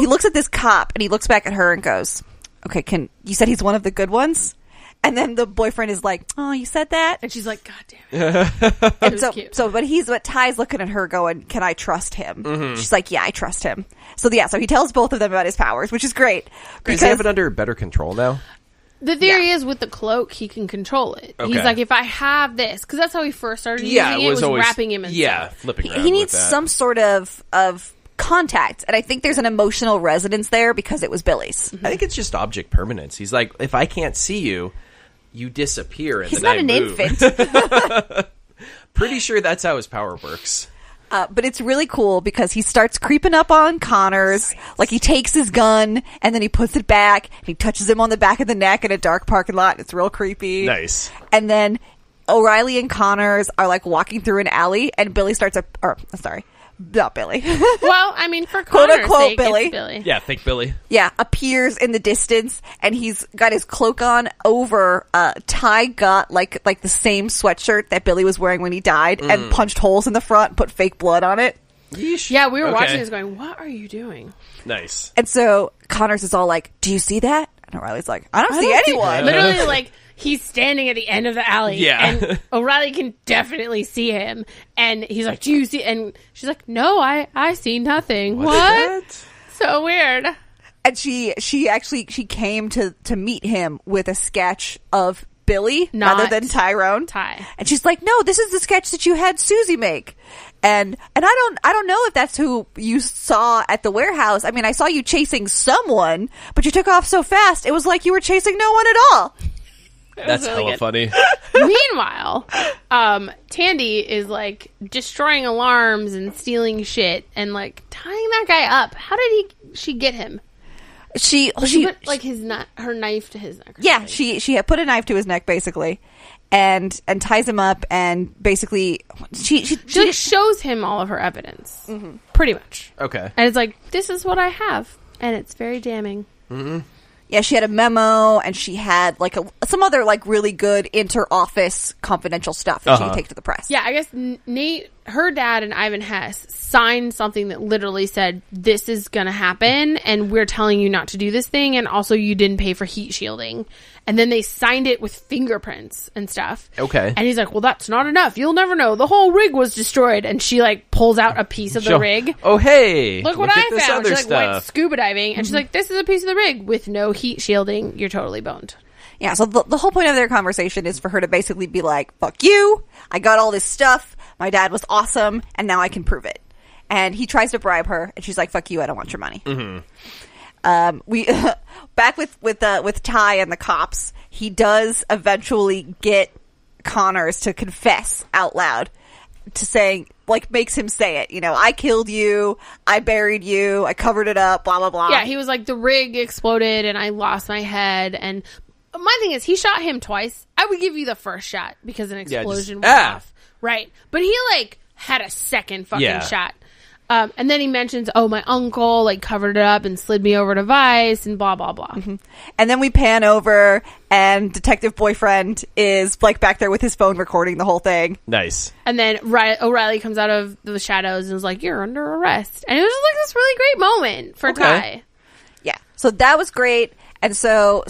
looks at this cop and he looks back at her and goes, okay, you said he's one of the good ones? And then the boyfriend is like, oh, you said that? And she's like, God damn it. And cute. but Ty's looking at her going, can I trust him? Mm-hmm. She's like, yeah, I trust him. So he tells both of them about his powers, which is great. Does he have it under better control now? The theory is with the cloak, he can control it. Okay. He's like, if I have this, because that's how he first started using it, was always wrapping him in stuff. flipping around he needs with that. some sort of contact, and I think there's an emotional resonance there because it was Billy's. I think it's just object permanence. He's like, if I can't see you, you disappear, and He's then not I an move. infant. Pretty sure that's how his power works. But it's really cool because he starts creeping up on Connors. Like, he takes his gun and then he puts it back and he touches him on the back of the neck in a dark parking lot. It's real creepy. Nice. And then O'Reilly and Connors are like walking through an alley and Billy not Billy. Well, I mean, for Quote, Connor's unquote, sake, Billy. it's Billy. Yeah, think Billy. Yeah, appears in the distance and he's got his cloak on over. Ty got like the same sweatshirt that Billy was wearing when he died and punched holes in the front, put fake blood on it. Yeesh. Yeah, we were Okay. watching this going, what are you doing? Nice. And so Connors is all like, do you see that? And O'Reilly's like, I don't see anyone. Literally, like, he's standing at the end of the alley. Yeah. And O'Reilly can definitely see him. And he's like, do you see? And she's like, no, I see nothing. What? So weird. And she came to meet him with a sketch of Billy Not rather than Tyrone. Ty. And she's like, no, this is the sketch that you had Susie make. And I don't know if that's who you saw at the warehouse. I mean, I saw you chasing someone, but you took off so fast. It was like you were chasing no one at all. That's really hella good. funny. Meanwhile, Tandy is like destroying alarms and stealing shit and like tying that guy up. How did she get him? She put like her knife to his neck. Yeah, she had put a knife to his neck basically, and ties him up, and basically she like shows him all of her evidence, pretty much. Okay. And it's like, this is what I have, and it's very damning. Mm-hmm. Yeah, she had a memo, and she had like some other like really good inter-office confidential stuff that she could take to the press. Yeah, I guess Nate, her dad, and Ivan Hess signed something that literally said, this is going to happen, and we're telling you not to do this thing, and also you didn't pay for heat shielding. And then they signed it with fingerprints and stuff. Okay. And he's like, well, that's not enough. You'll never know. The whole rig was destroyed. And she, like, pulls out a piece of the rig. Oh, hey. Look what at I this found. other She, like, went stuff. scuba diving. And she's like, this is a piece of the rig with no heat shielding. You're totally boned. Yeah, so the whole point of their conversation is for her to basically be like, fuck you, I got all this stuff, my dad was awesome, and now I can prove it. And he tries to bribe her, and she's like, fuck you, I don't want your money. We back with Ty and the cops, he does eventually get Connors to confess out loud to saying, like, makes him say it, you know, I killed you, I buried you, I covered it up, blah blah blah. Yeah, he was like, the rig exploded and I lost my head. And my thing is, he shot him twice. I would give you the first shot because an explosion went off, right? But he like had a second fucking shot. And then he mentions, oh, my uncle like covered it up and slid me over to Vice and blah, blah, blah. And then we pan over and detective boyfriend is like back there with his phone recording the whole thing. Nice. And then O'Reilly comes out of the shadows and is like, you're under arrest. And it was just like this really great moment for Ty. Yeah. So that was great. And so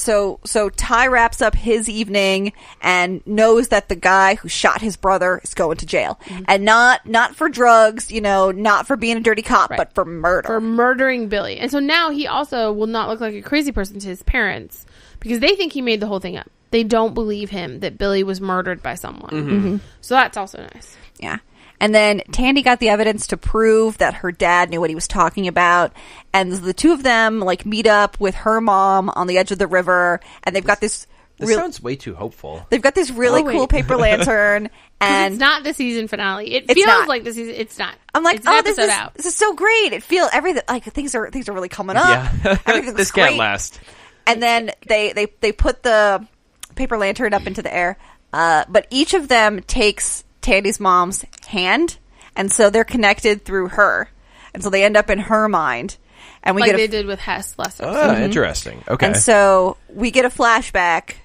Ty wraps up his evening and knows that the guy who shot his brother is going to jail. And not for drugs, you know, not for being a dirty cop, but for murder. For murdering Billy. And so now he also will not look like a crazy person to his parents because they think he made the whole thing up. They don't believe him that Billy was murdered by someone. So that's also nice. Yeah. And then Tandy got the evidence to prove that her dad knew what he was talking about. And the two of them like meet up with her mom on the edge of the river, and they've got this. This sounds way too hopeful. They've got this really cool paper lantern, and it's not the season finale. It feels like the season. It's not. I'm like, it's this is so great. It feels everything like things are really coming up. Yeah, everything this great. can't last. And then they put the paper lantern up into the air, but each of them takes Tandy's mom's hand, and so they're connected through her, and so they end up in her mind. And we like get they did with Hess last episode. Oh, interesting. Okay. And so we get a flashback,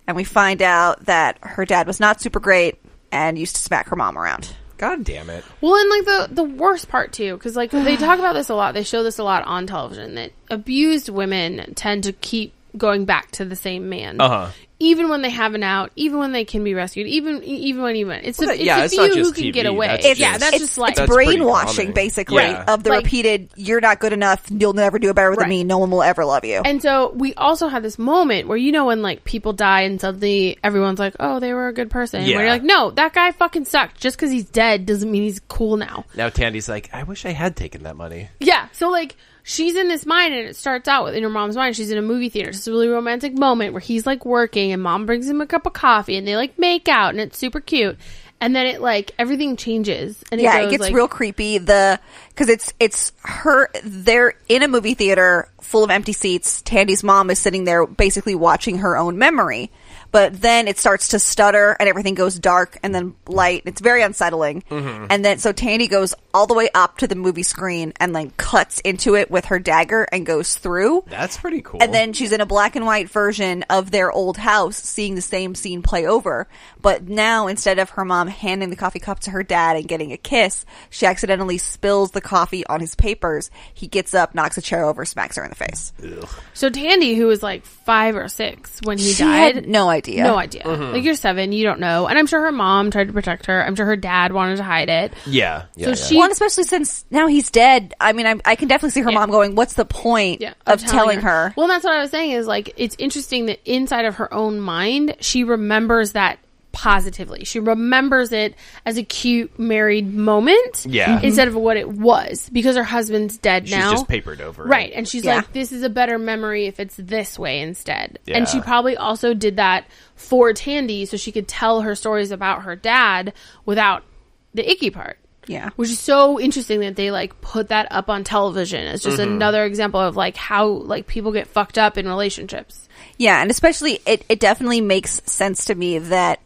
and we find out that her dad was not super great and used to smack her mom around. God damn it. Well, and like the worst part too, because like they talk about this a lot. They show this a lot on television that abused women tend to keep going back to the same man. Even when they have an out, even when they can be rescued, even when it's well, a few who can TV. get away. That's just like it's brainwashing, basically, of the repeated, you're not good enough, you'll never do it better than me, no one will ever love you. And so we also have this moment where, you know, when like people die and suddenly everyone's like, oh, they were a good person. Where you're like, no, that guy fucking sucked. Just because he's dead doesn't mean he's cool now. Now Tandy's like, I wish I had taken that money. Yeah, so like she's in this mind, and it starts out with in her mom's mind. She's in a movie theater. It's a really romantic moment where he's like working, and mom brings him a cup of coffee, and they like make out, and it's super cute. And then it like everything changes, and it gets like, real creepy. Because it's her. They're in a movie theater full of empty seats. Tandy's mom is sitting there, basically watching her own memory. But then it starts to stutter and everything goes dark and then light. It's very unsettling. And then so Tandy goes all the way up to the movie screen and like cuts into it with her dagger and goes through. That's pretty cool. And then she's in a black and white version of their old house, seeing the same scene play over. But now instead of her mom handing the coffee cup to her dad and getting a kiss, she accidentally spills the coffee on his papers. He gets up, knocks a chair over, smacks her in the face. Ugh. So Tandy, who was like 5 or 6 when he she died, had no idea. No idea. Like you're 7, you don't know. And I'm sure her mom tried to protect her. I'm sure her dad wanted to hide it. Yeah. She, well, especially since now he's dead. I mean, I can definitely see her mom going, what's the point of telling her? Well, that's what I was saying is like, it's interesting that inside of her own mind, she remembers that positively. She remembers it as a cute married moment Yeah. instead of what it was, because her husband's dead She's now. just papered over. Right. And she's Yeah. like, this is a better memory if it's this way instead. Yeah. And she probably also did that for Tandy so she could tell her stories about her dad without the icky part. Yeah. Which is so interesting that they like put that up on television as just another example of like how like people get fucked up in relationships. Yeah, and especially it definitely makes sense to me that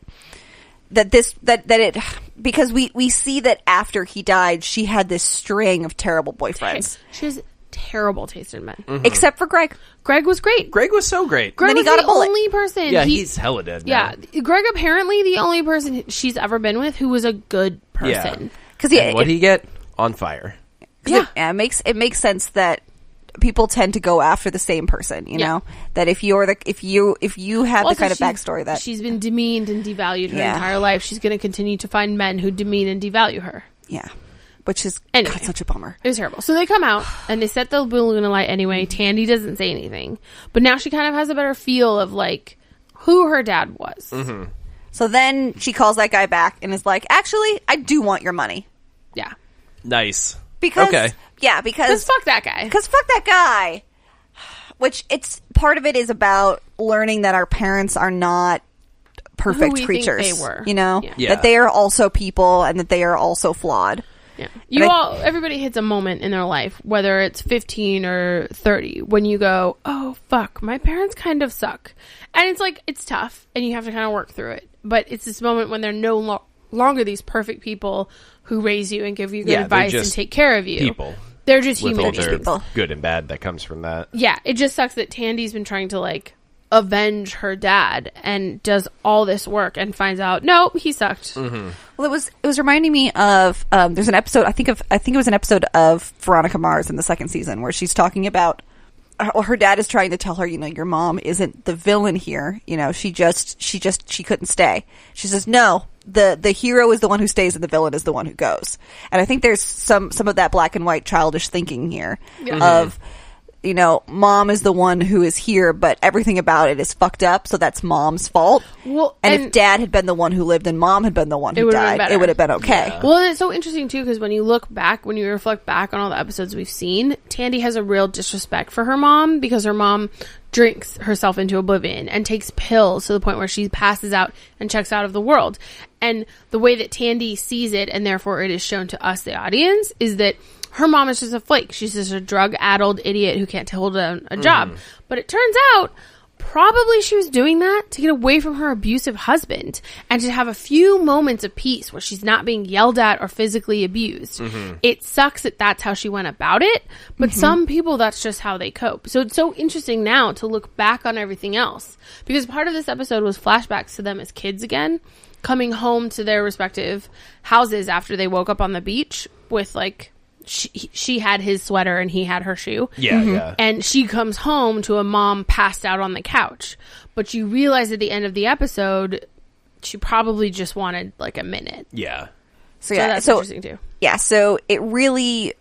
it, because we see that after he died, she had this string of terrible boyfriends. She has terrible taste in men. Except for Greg. Greg was great. Greg was so great. Greg then he was got the a bullet. only person. Yeah, he's hella dead now. Yeah, Greg apparently the only person she's ever been with who was a good person. Because And what'd he get? On fire. it makes sense that people tend to go after the same person, you know? That if you have the kind of backstory that she's been demeaned and devalued her Yeah. entire life, she's going to continue to find men who demean and devalue her. yeah, which is Anyway. God, such a bummer. It was terrible. So they come out and they set the balloon alight anyway. Tandy doesn't say anything, but now she kind of has a better feel of like who her dad was. So then she calls that guy back and is like, "Actually, I do want your money." Yeah, Nice. Because Okay. yeah, because fuck that guy. Because fuck that guy. Which it's part of it is about learning that our parents are not perfect Who we think creatures. they were. You know? Yeah. That they are also people and that they are also flawed. Yeah. Everybody hits a moment in their life, whether it's 15 or 30, when you go, oh, fuck, my parents kind of suck. And it's like, it's tough and you have to kind of work through it. But it's this moment when they're no longer these perfect people who raise you and give you good Yeah, they're advice and just take care of you. People. They're just With human all beings. their good and bad that comes from that. Yeah, it just sucks that Tandy's been trying to like avenge her dad and does all this work and finds out no, he sucked. Well, it was reminding me of there's an episode I think it was an episode of Veronica Mars in the second season where she's talking about her dad is trying to tell her, you know, your mom isn't the villain here. You know, she couldn't stay. She says, no, the hero is the one who stays and the villain is the one who goes. And I think there's some of that black and white childish thinking here of, you know, mom is the one who is here, but everything about it is fucked up. So that's mom's fault. Well, and if dad had been the one who lived and mom had been the one who died, it would have been okay. Yeah. Well, and it's so interesting too because when you reflect back on all the episodes we've seen, Tandy has a real disrespect for her mom because her mom drinks herself into oblivion and takes pills to the point where she passes out and checks out of the world. And the way that Tandy sees it, and therefore it is shown to us, the audience, is that her mom is just a flake. She's just a drug-addled idiot who can't hold down a job. But it turns out probably she was doing that to get away from her abusive husband and to have a few moments of peace where she's not being yelled at or physically abused. It sucks that that's how she went about it, but some people, that's just how they cope. So it's so interesting now to look back on everything else because part of this episode was flashbacks to them as kids again, coming home to their respective houses after they woke up on the beach with like she had his sweater and he had her shoe. Yeah, yeah. And she comes home to a mom passed out on the couch. But you realize at the end of the episode, she probably just wanted like a minute. Yeah. So that's interesting too. Yeah, so it really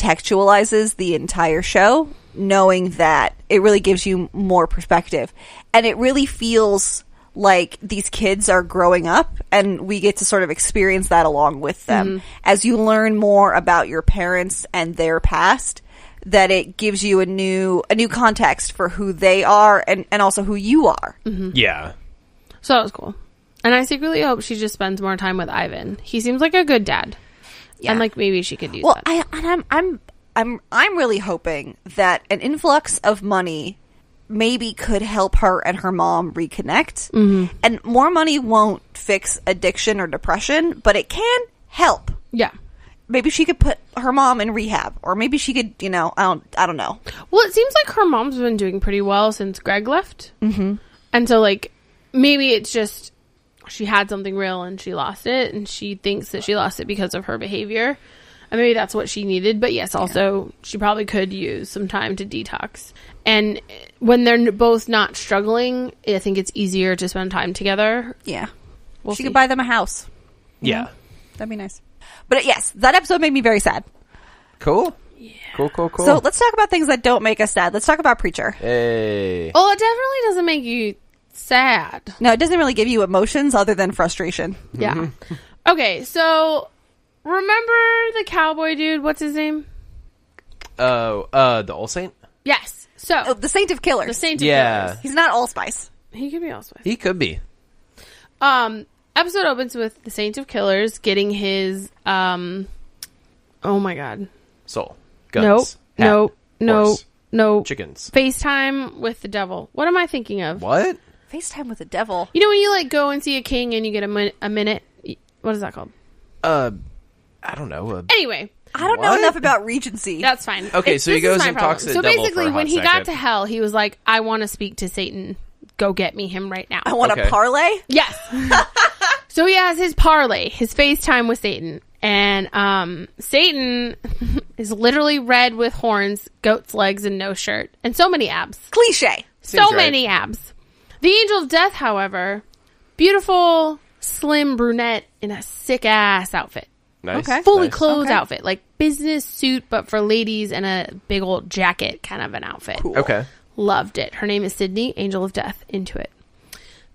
recontextualizes the entire show, knowing that it really gives you more perspective. And it really feels like these kids are growing up and we get to sort of experience that along with them as you learn more about your parents and their past, that it gives you a new context for who they are and also who you are. Yeah. So that was cool. And I secretly hope she just spends more time with Ivan. He seems like a good dad. Yeah. And like maybe she could use Well, that. I'm really hoping that an influx of money maybe could help her and her mom reconnect. And more money won't fix addiction or depression, but it can help. Yeah. Maybe she could put her mom in rehab, or maybe she could, you know, I don't know. Well, it seems like her mom's been doing pretty well since Greg left. And so like maybe it's just she had something real and she lost it and she thinks that she lost it because of her behavior. And maybe that's what she needed. But yes, also she probably could use some time to detox. And when they're both not struggling, I think it's easier to spend time together. Yeah. We'll She see. could buy them a house. Yeah. That'd be nice. But yes, that episode made me very sad. Cool. Yeah. Cool. So let's talk about things that don't make us sad. Let's talk about Preacher. Hey. Well, it definitely doesn't make you sad. No, it doesn't really give you emotions other than frustration. Yeah. Okay, so remember the cowboy dude? What's his name? The Old Saint? Yes. So Oh, the Saint of Killers. the Saint of Yeah. Killers. He's not allspice. He could be also. He could be. Episode opens with the Saint of Killers getting his oh my god. Soul. Guns. Hat, Nope. horse, No. chickens. FaceTime with the devil. What am I thinking of? What? FaceTime with the devil. You know when you like go and see a king and you get a minute? What is that called? I don't know. Anyway, I don't know What? enough about Regency. that's fine. Okay, so he this is goes my and problem. talks to the So devil basically, for a when hot he got second. to hell, he was like, "I want to speak to Satan. Go get me him right now." I want Okay. a parlay. Yes. So he has his parlay, his FaceTime with Satan. And Satan is literally red with horns, goat's legs, and no shirt. And so many abs. Cliche. So Seems right. many abs. The Angel of Death, however, beautiful, slim brunette in a sick-ass outfit. Nice. Okay. Fully Nice. clothed Okay. outfit. Like business suit, but for ladies, and a big old jacket kind of an outfit. Cool. Okay. Loved it. Her name is Sydney, Angel of Death. Into it.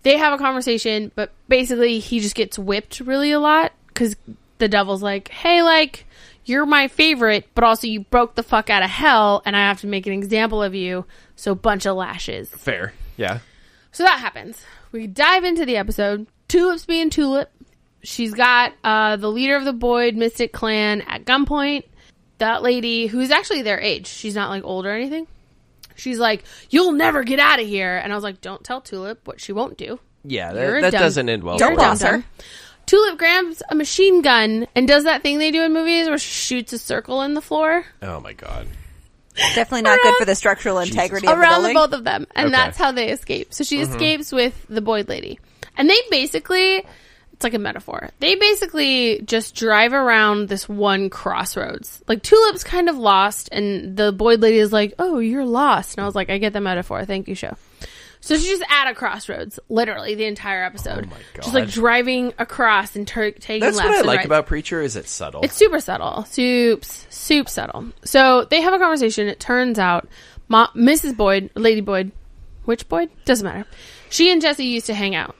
They have a conversation, but basically he just gets whipped really a lot because the devil's like, hey, like, you're my favorite, but also you broke the fuck out of hell and I have to make an example of you. So bunch of lashes. Fair. Yeah. So that happens. We dive into the episode. Tulip's being Tulip. She's got the leader of the Boyd Mystic Clan at gunpoint. That lady, who's actually their age. She's not like old or anything. She's like, you'll never get out of here. And I was like, don't tell Tulip what she won't do. Yeah, You're a that dumb- doesn't end well. You're for a her. boss her. Tulip grabs a machine gun and does that thing they do in movies where she shoots a circle in the floor Oh my god. Definitely not good for the structural integrity of the around the building. both of them. And Okay. that's how they escape. So she escapes with the Boyd lady. And they basically, it's like a metaphor. They basically just drive around this one crossroads. Like Tulip's kind of lost and the Boyd lady is like, oh, you're lost. And I was like, I get the metaphor. Thank you, show. So she's just at a crossroads, literally the entire episode. Oh my God. Just like driving across and taking That's lefts what I and like rights. about Preacher is it's subtle. It's super subtle. Soup subtle. So they have a conversation. It turns out Mrs. Boyd, Lady Boyd, which Boyd? Doesn't matter. She and Jesse used to hang out.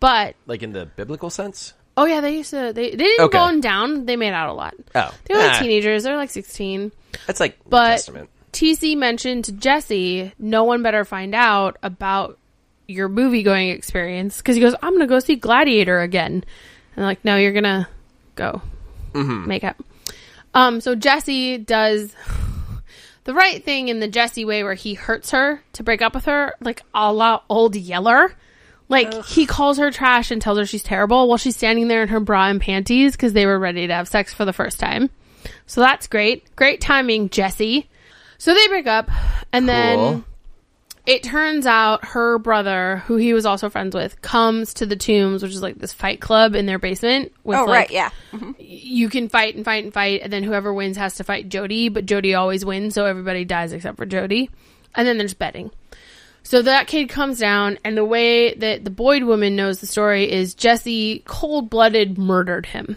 But, like in the biblical sense? oh yeah, they didn't Okay. bone down. They made out a lot. Oh. They were like Ah. teenagers. They were like 16. That's like New But Testament. TC mentioned to Jesse, no one better find out about your movie going experience. Because he goes, I'm going to go see Gladiator again. And they're like, no, you're going to go make up. So Jesse does the right thing in the Jesse way where he hurts her to break up with her, like a la Old Yeller. Like, he calls her trash and tells her she's terrible while she's standing there in her bra and panties because they were ready to have sex for the first time. So that's great. Great timing, Jesse. So they break up, and then Cool. it turns out her brother, who he was also friends with, comes to the Tombs, which is like this fight club in their basement. With Oh, like, right, yeah. you can fight and fight and fight, and then whoever wins has to fight Jody, but Jody always wins, so everybody dies except for Jody. And then there's betting. So that kid comes down, and the way that the Boyd woman knows the story is Jesse cold-blooded murdered him.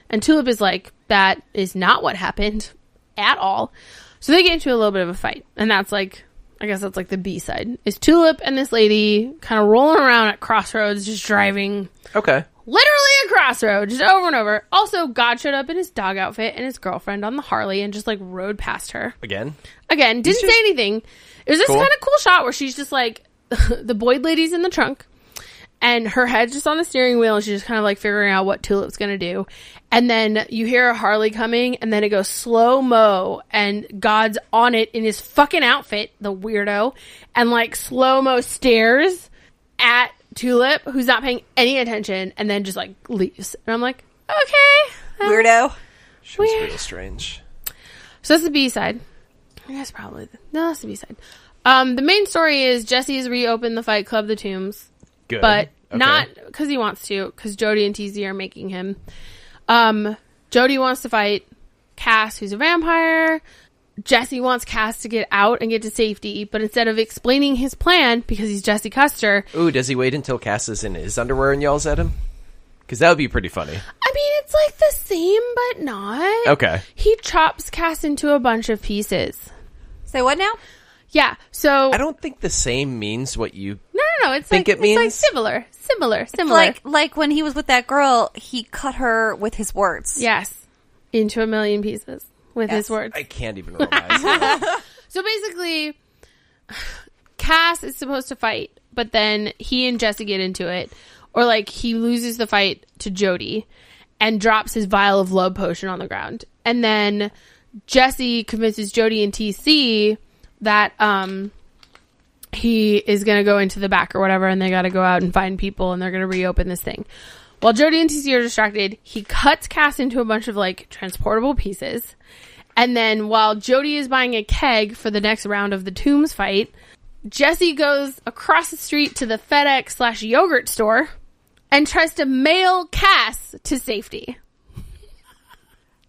And Tulip is like, that is not what happened at all. So they get into a little bit of a fight. And that's like, I guess that's like the B-side. Is Tulip and this lady kind of rolling around at crossroads, just driving Okay. literally a crossroad, just over and over. Also, God showed up in his dog outfit and his girlfriend on the Harley and just like rode past her. Again? Again, didn't say anything. It was this Cool. kind of cool shot where she's just like, the Boyd lady's in the trunk and her head's just on the steering wheel and she's just kind of like figuring out what Tulip's going to do. And then you hear a Harley coming and then it goes slow-mo and God's on it in his fucking outfit, the weirdo, and like slow-mo stares at Tulip, who's not paying any attention, and then just like leaves. And I'm like, okay. Weirdo. She was Weird. real strange. So that's the B-side. I guess probably. No, that's the B-side. The main story is Jesse has reopened the Fight Club, the Tombs. Good. But Okay. not because he wants to, because Jody and TZ are making him. Jody wants to fight Cass, who's a vampire. Jesse wants Cass to get out and get to safety, but instead of explaining his plan, because he's Jesse Custer, Ooh, does he wait until Cass is in his underwear and yells at him? Because that would be pretty funny. I mean, it's like the same, but not. Okay. He chops Cass into a bunch of pieces. Say what now? Yeah, so... I don't think the same means what you... No. know. It's think like, it means? it's like similar. Like when he was with that girl, he cut her with his words. Yes. Into a million pieces with his words. I can't even roll my eyes. So basically, Cass is supposed to fight, but then he and Jesse get into it. Or like he loses the fight to Jody and drops his vial of love potion on the ground. And then Jesse convinces Jody and TC that he is going to go into the back or whatever, and they got to go out and find people, and they're going to reopen this thing. While Jody and TC are distracted, he cuts Cass into a bunch of like transportable pieces. And then while Jody is buying a keg for the next round of the Tombs fight, Jesse goes across the street to the FedEx/yogurt store and tries to mail Cass to safety.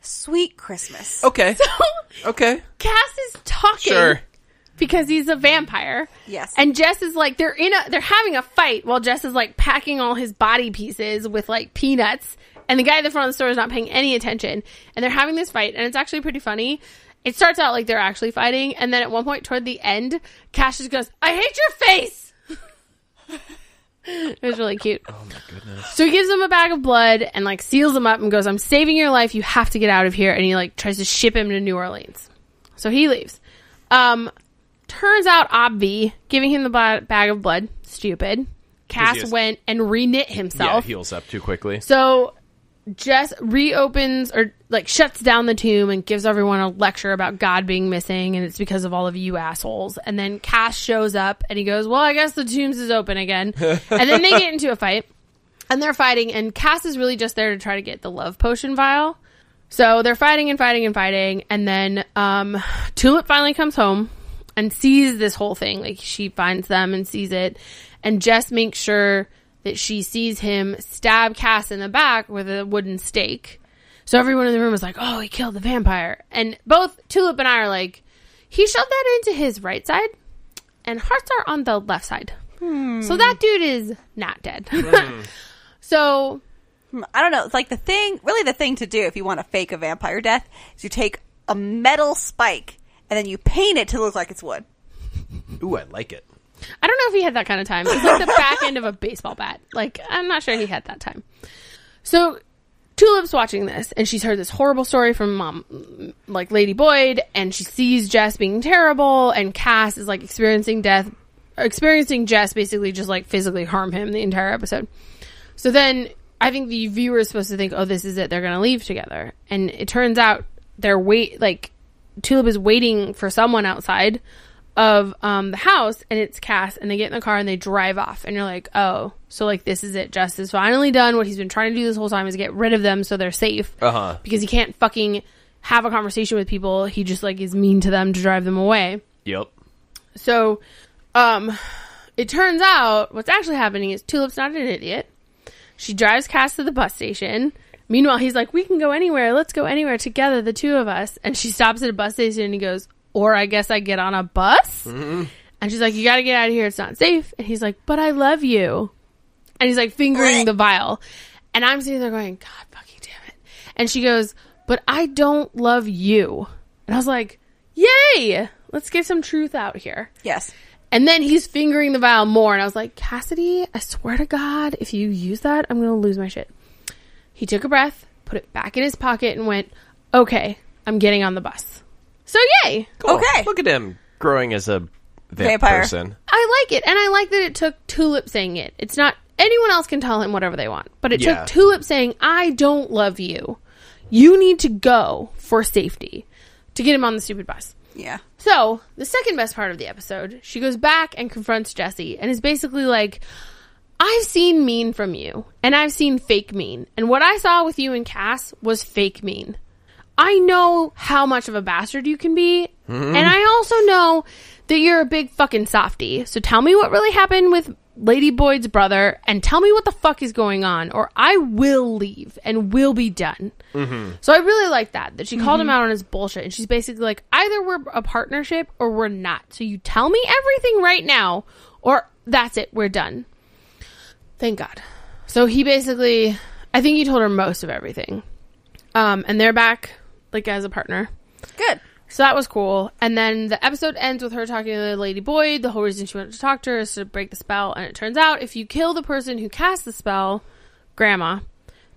Sweet Christmas. Okay. Okay. Cass is talking. Sure. Because he's a vampire. Yes. And Jess is like, they're having a fight while Jess is like packing all his body pieces with like peanuts. And the guy at the front of the store is not paying any attention. And they're having this fight. And it's actually pretty funny. It starts out like they're actually fighting. And then at one point toward the end, Cash just goes, "I hate your face." It was really cute. Oh my goodness. So he gives him a bag of blood and like seals him up and goes, "I'm saving your life. You have to get out of here." And he like tries to ship him to New Orleans. So he leaves. Turns out Obvi giving him the bag of blood, stupid. Cass went and reknit himself. Yeah, heals up too quickly. So Jess reopens or like shuts down the tomb and gives everyone a lecture about God being missing, and it's because of all of you assholes. And then Cass shows up and he goes, "Well, I guess the tombs is open again." And then they get into a fight and they're fighting, and Cass is really just there to try to get the love potion vial. So they're fighting and fighting and fighting, and then Tulip finally comes home and sees this whole thing. Like, she finds them and sees it, and Jess makes sure that she sees him stab Cass in the back with a wooden stake. So everyone in the room is like, "Oh, he killed the vampire." And both Tulip and I are like, he shoved that into his right side, and hearts are on the left side. So that dude is not dead. So I don't know. It's like the thing to do if you want to fake a vampire death is you take a metal spike and then you paint it to look like it's wood. Ooh, I like it. I don't know if he had that kind of time. It's like the back end of a baseball bat. Like, I'm not sure he had that time. So Tulip's watching this, and she's heard this horrible story from Mom, like Lady Boyd, and she sees Jess being terrible, and Cass is like experiencing Jess basically just like physically harm him the entire episode. So then I think the viewer is supposed to think, "Oh, this is it. They're going to leave together." And it turns out Tulip is waiting for someone outside of the house, and it's Cass, and they get in the car and they drive off, and you're like, "Oh, so like this is it. Jess is finally done what he's been trying to do this whole time, is get rid of them so they're safe." Because he can't fucking have a conversation with people. He just like is mean to them to drive them away. Yep. So it turns out what's actually happening is Tulip's not an idiot. She drives Cass to the bus station. Meanwhile, he's like, "We can go anywhere. Let's go anywhere together, the two of us." And she stops at a bus station and he goes, "Or I guess I get on a bus?" Mm-hmm. And she's like, "You got to get out of here. It's not safe." And he's like, "But I love you." And he's like fingering the vial. And I'm sitting there going, "God fucking damn it." And she goes, "But I don't love you." And I was like, yay, let's get some truth out here. Yes. And then he's fingering the vial more. And I was like, "Cassidy, I swear to God, if you use that, I'm going to lose my shit." He took a breath, put it back in his pocket, and went, "Okay, I'm getting on the bus." So yay. Cool. Okay. Look at him growing as a Vampire person. I like it. And I like that it took Tulip saying it. It's not, anyone else can tell him whatever they want. But it took Tulip saying, "I don't love you. You need to go for safety," to get him on the stupid bus. Yeah. So, the second best part of the episode, she goes back and confronts Jesse and is basically like, "I've seen mean from you, and I've seen fake mean. And what I saw with you and Cass was fake mean. I know how much of a bastard you can be, and I also know that you're a big fucking softie. So tell me what really happened with Lady Boyd's brother, and tell me what the fuck is going on, or I will leave and we'll be done." So I really like that she called him out on his bullshit, and she's basically like, either we're a partnership or we're not. So you tell me everything right now, or that's it, we're done. Thank God. So he basically, I think he told her most of everything. And they're back, like, as a partner. Good. So that was cool. And then the episode ends with her talking to Lady Boyd. The whole reason she wanted to talk to her is to break the spell. And it turns out if you kill the person who cast the spell, Grandma,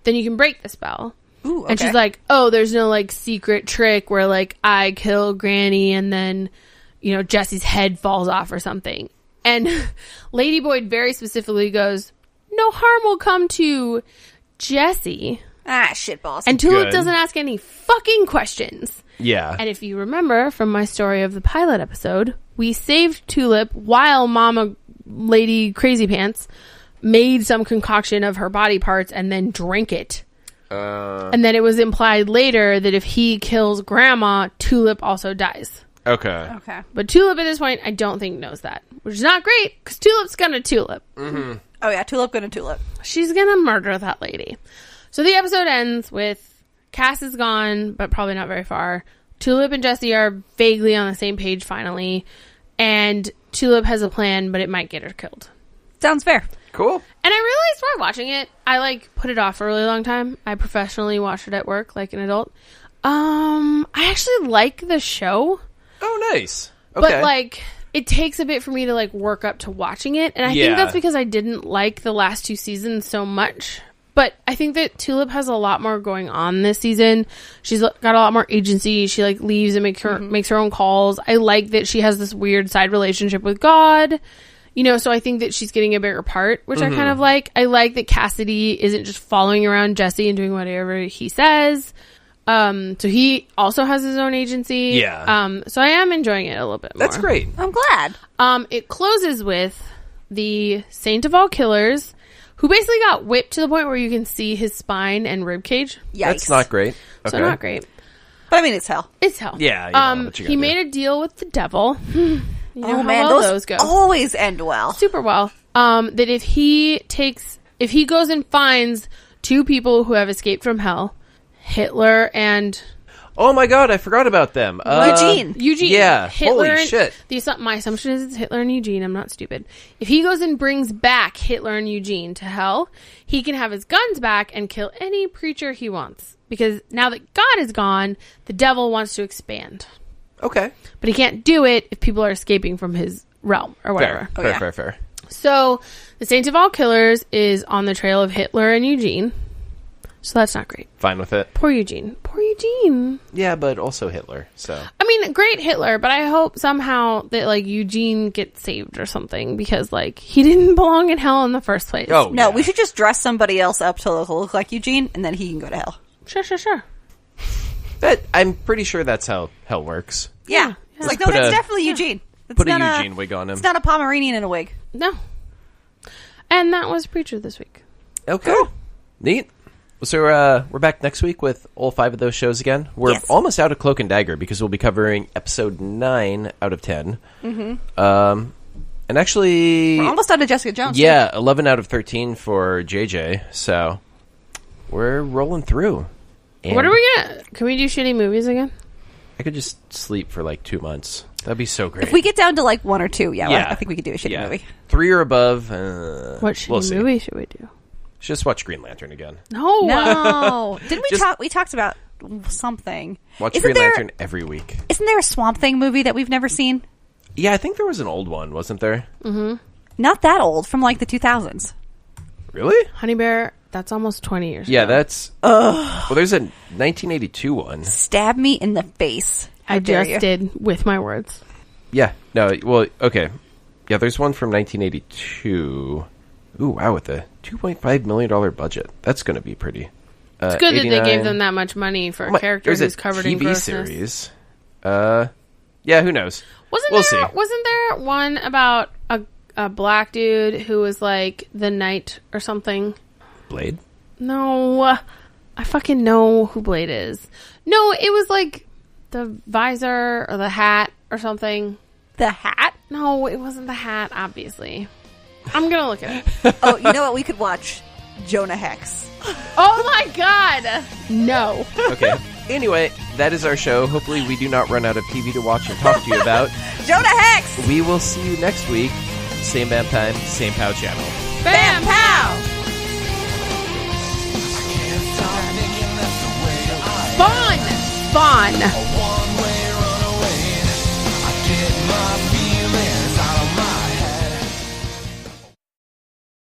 then you can break the spell. Ooh, okay. And she's like, oh, there's no, like, secret trick where, like, I kill Granny and then, you know, Jesse's head falls off or something. And Lady Boyd very specifically goes, no harm will come to Jesse. Ah, shitballs. And Tulip Good. doesn't ask any fucking questions. Yeah. And if you remember from my story of the pilot episode, we saved Tulip while Mama Lady Crazy Pants made some concoction of her body parts and then drank it. And then it was implied later that if he kills Grandma, Tulip also dies. Okay. Okay. But Tulip at this point, I don't think knows that. Which is not great, because Tulip's gonna Tulip. Mm-hmm. Oh, yeah, Tulip gonna Tulip. She's gonna murder that lady. So the episode ends with Cass is gone, but probably not very far. Tulip and Jesse are vaguely on the same page finally. And Tulip has a plan, but it might get her killed. Sounds fair. Cool. And I realized while watching it, I, like, put it off for a really long time. I professionally watched it at work, like an adult. I actually like the show. Oh, nice. Okay. But, like, it takes a bit for me to, like, work up to watching it. And I think that's because I didn't like the last 2 seasons so much. But I think that Tulip has a lot more going on this season. She's got a lot more agency. She, like, leaves and makes her own calls. I like that she has this weird side relationship with God. You know, so I think that she's getting a bigger part, which I kind of like. I like that Cassidy isn't just following around Jesse and doing whatever he says. So he also has his own agency. Yeah. So I am enjoying it a little bit more. That's great. I'm glad. It closes with the Saint of all killers, who basically got whipped to the point where you can see his spine and rib cage. Yikes. That's not great. Okay. So not great. But I mean, it's hell. It's hell. Yeah, you know what you he gotta made a deal with the devil. You know Oh, how man, well those go. always end well. Super well. That if he goes and finds 2 people who have escaped from hell, Hitler and Oh my god, I forgot about them. Eugene. Yeah. Hitler Holy and, shit. My assumption is it's Hitler and Eugene. I'm not stupid. If he goes and brings back Hitler and Eugene to hell, he can have his guns back and kill any preacher he wants. Because now that God is gone, the devil wants to expand. Okay. But he can't do it if people are escaping from his realm or whatever. Fair. So, the Saint of all killers is on the trail of Hitler and Eugene. So that's not great. Fine with it. Poor Eugene. Poor Eugene. Yeah, but also Hitler, so. I mean, great Hitler, but I hope somehow that, like, Eugene gets saved or something because, like, he didn't belong in hell in the first place. Oh, No, yeah. we should just dress somebody else up to look like Eugene, and then he can go to hell. Sure. I'm pretty sure that's how hell works. Yeah. It's like, no, Put that's a- definitely Eugene. It's Put a not Eugene wig on him. It's not a Pomeranian in a wig. No. And that was Preacher this week. Okay. Neat. So we're back next week with all 5 of those shows again. We're Yes. almost out of Cloak and Dagger because we'll be covering episode 9 out of 10. Mm-hmm. And actually... We're almost out of Jessica Jones. Yeah, 11 out of 13 for JJ. So we're rolling through. And What are we gonna... Can we do shitty movies again? I could just sleep for like 2 months. That'd be so great. If we get down to like 1 or 2, Yeah. I think we could do a shitty movie. 3 or above. What shitty we'll see. movie should we do? Just watch Green Lantern again. No. No. Didn't we Just- talk? We talked about something. Watch Isn't Green there- Lantern every week. Isn't there a Swamp Thing movie that we've never seen? Yeah, I think there was an old one, wasn't there? Not that old, from like the 2000s. Really? Honey Bear, that's almost 20 years Yeah, ago. that's... Well, there's a 1982 one. Stab me in the face. How I dare just you. did with my words. Yeah, no, well, okay. Yeah, there's one from 1982. Ooh, wow, with a $2.5 million budget. That's going to be pretty. It's good that they 89. gave them that much money for a character There's who's a covered TV in grossness. series. Yeah, who knows? Wasn't See. there one about a black dude who was like the knight or something? Blade? No, I fucking know who Blade is. No, it was like the visor or the hat or something. The Hat? No, it wasn't the hat, obviously. I'm gonna look at it. Oh, you know what? We could watch Jonah Hex. Oh my god! No. Okay. Anyway, that is our show. Hopefully we do not run out of TV to watch and talk to you about. Jonah Hex! We will see you next week. Same BAM time, same POW channel. Bam pow! Spawn! Spawn! my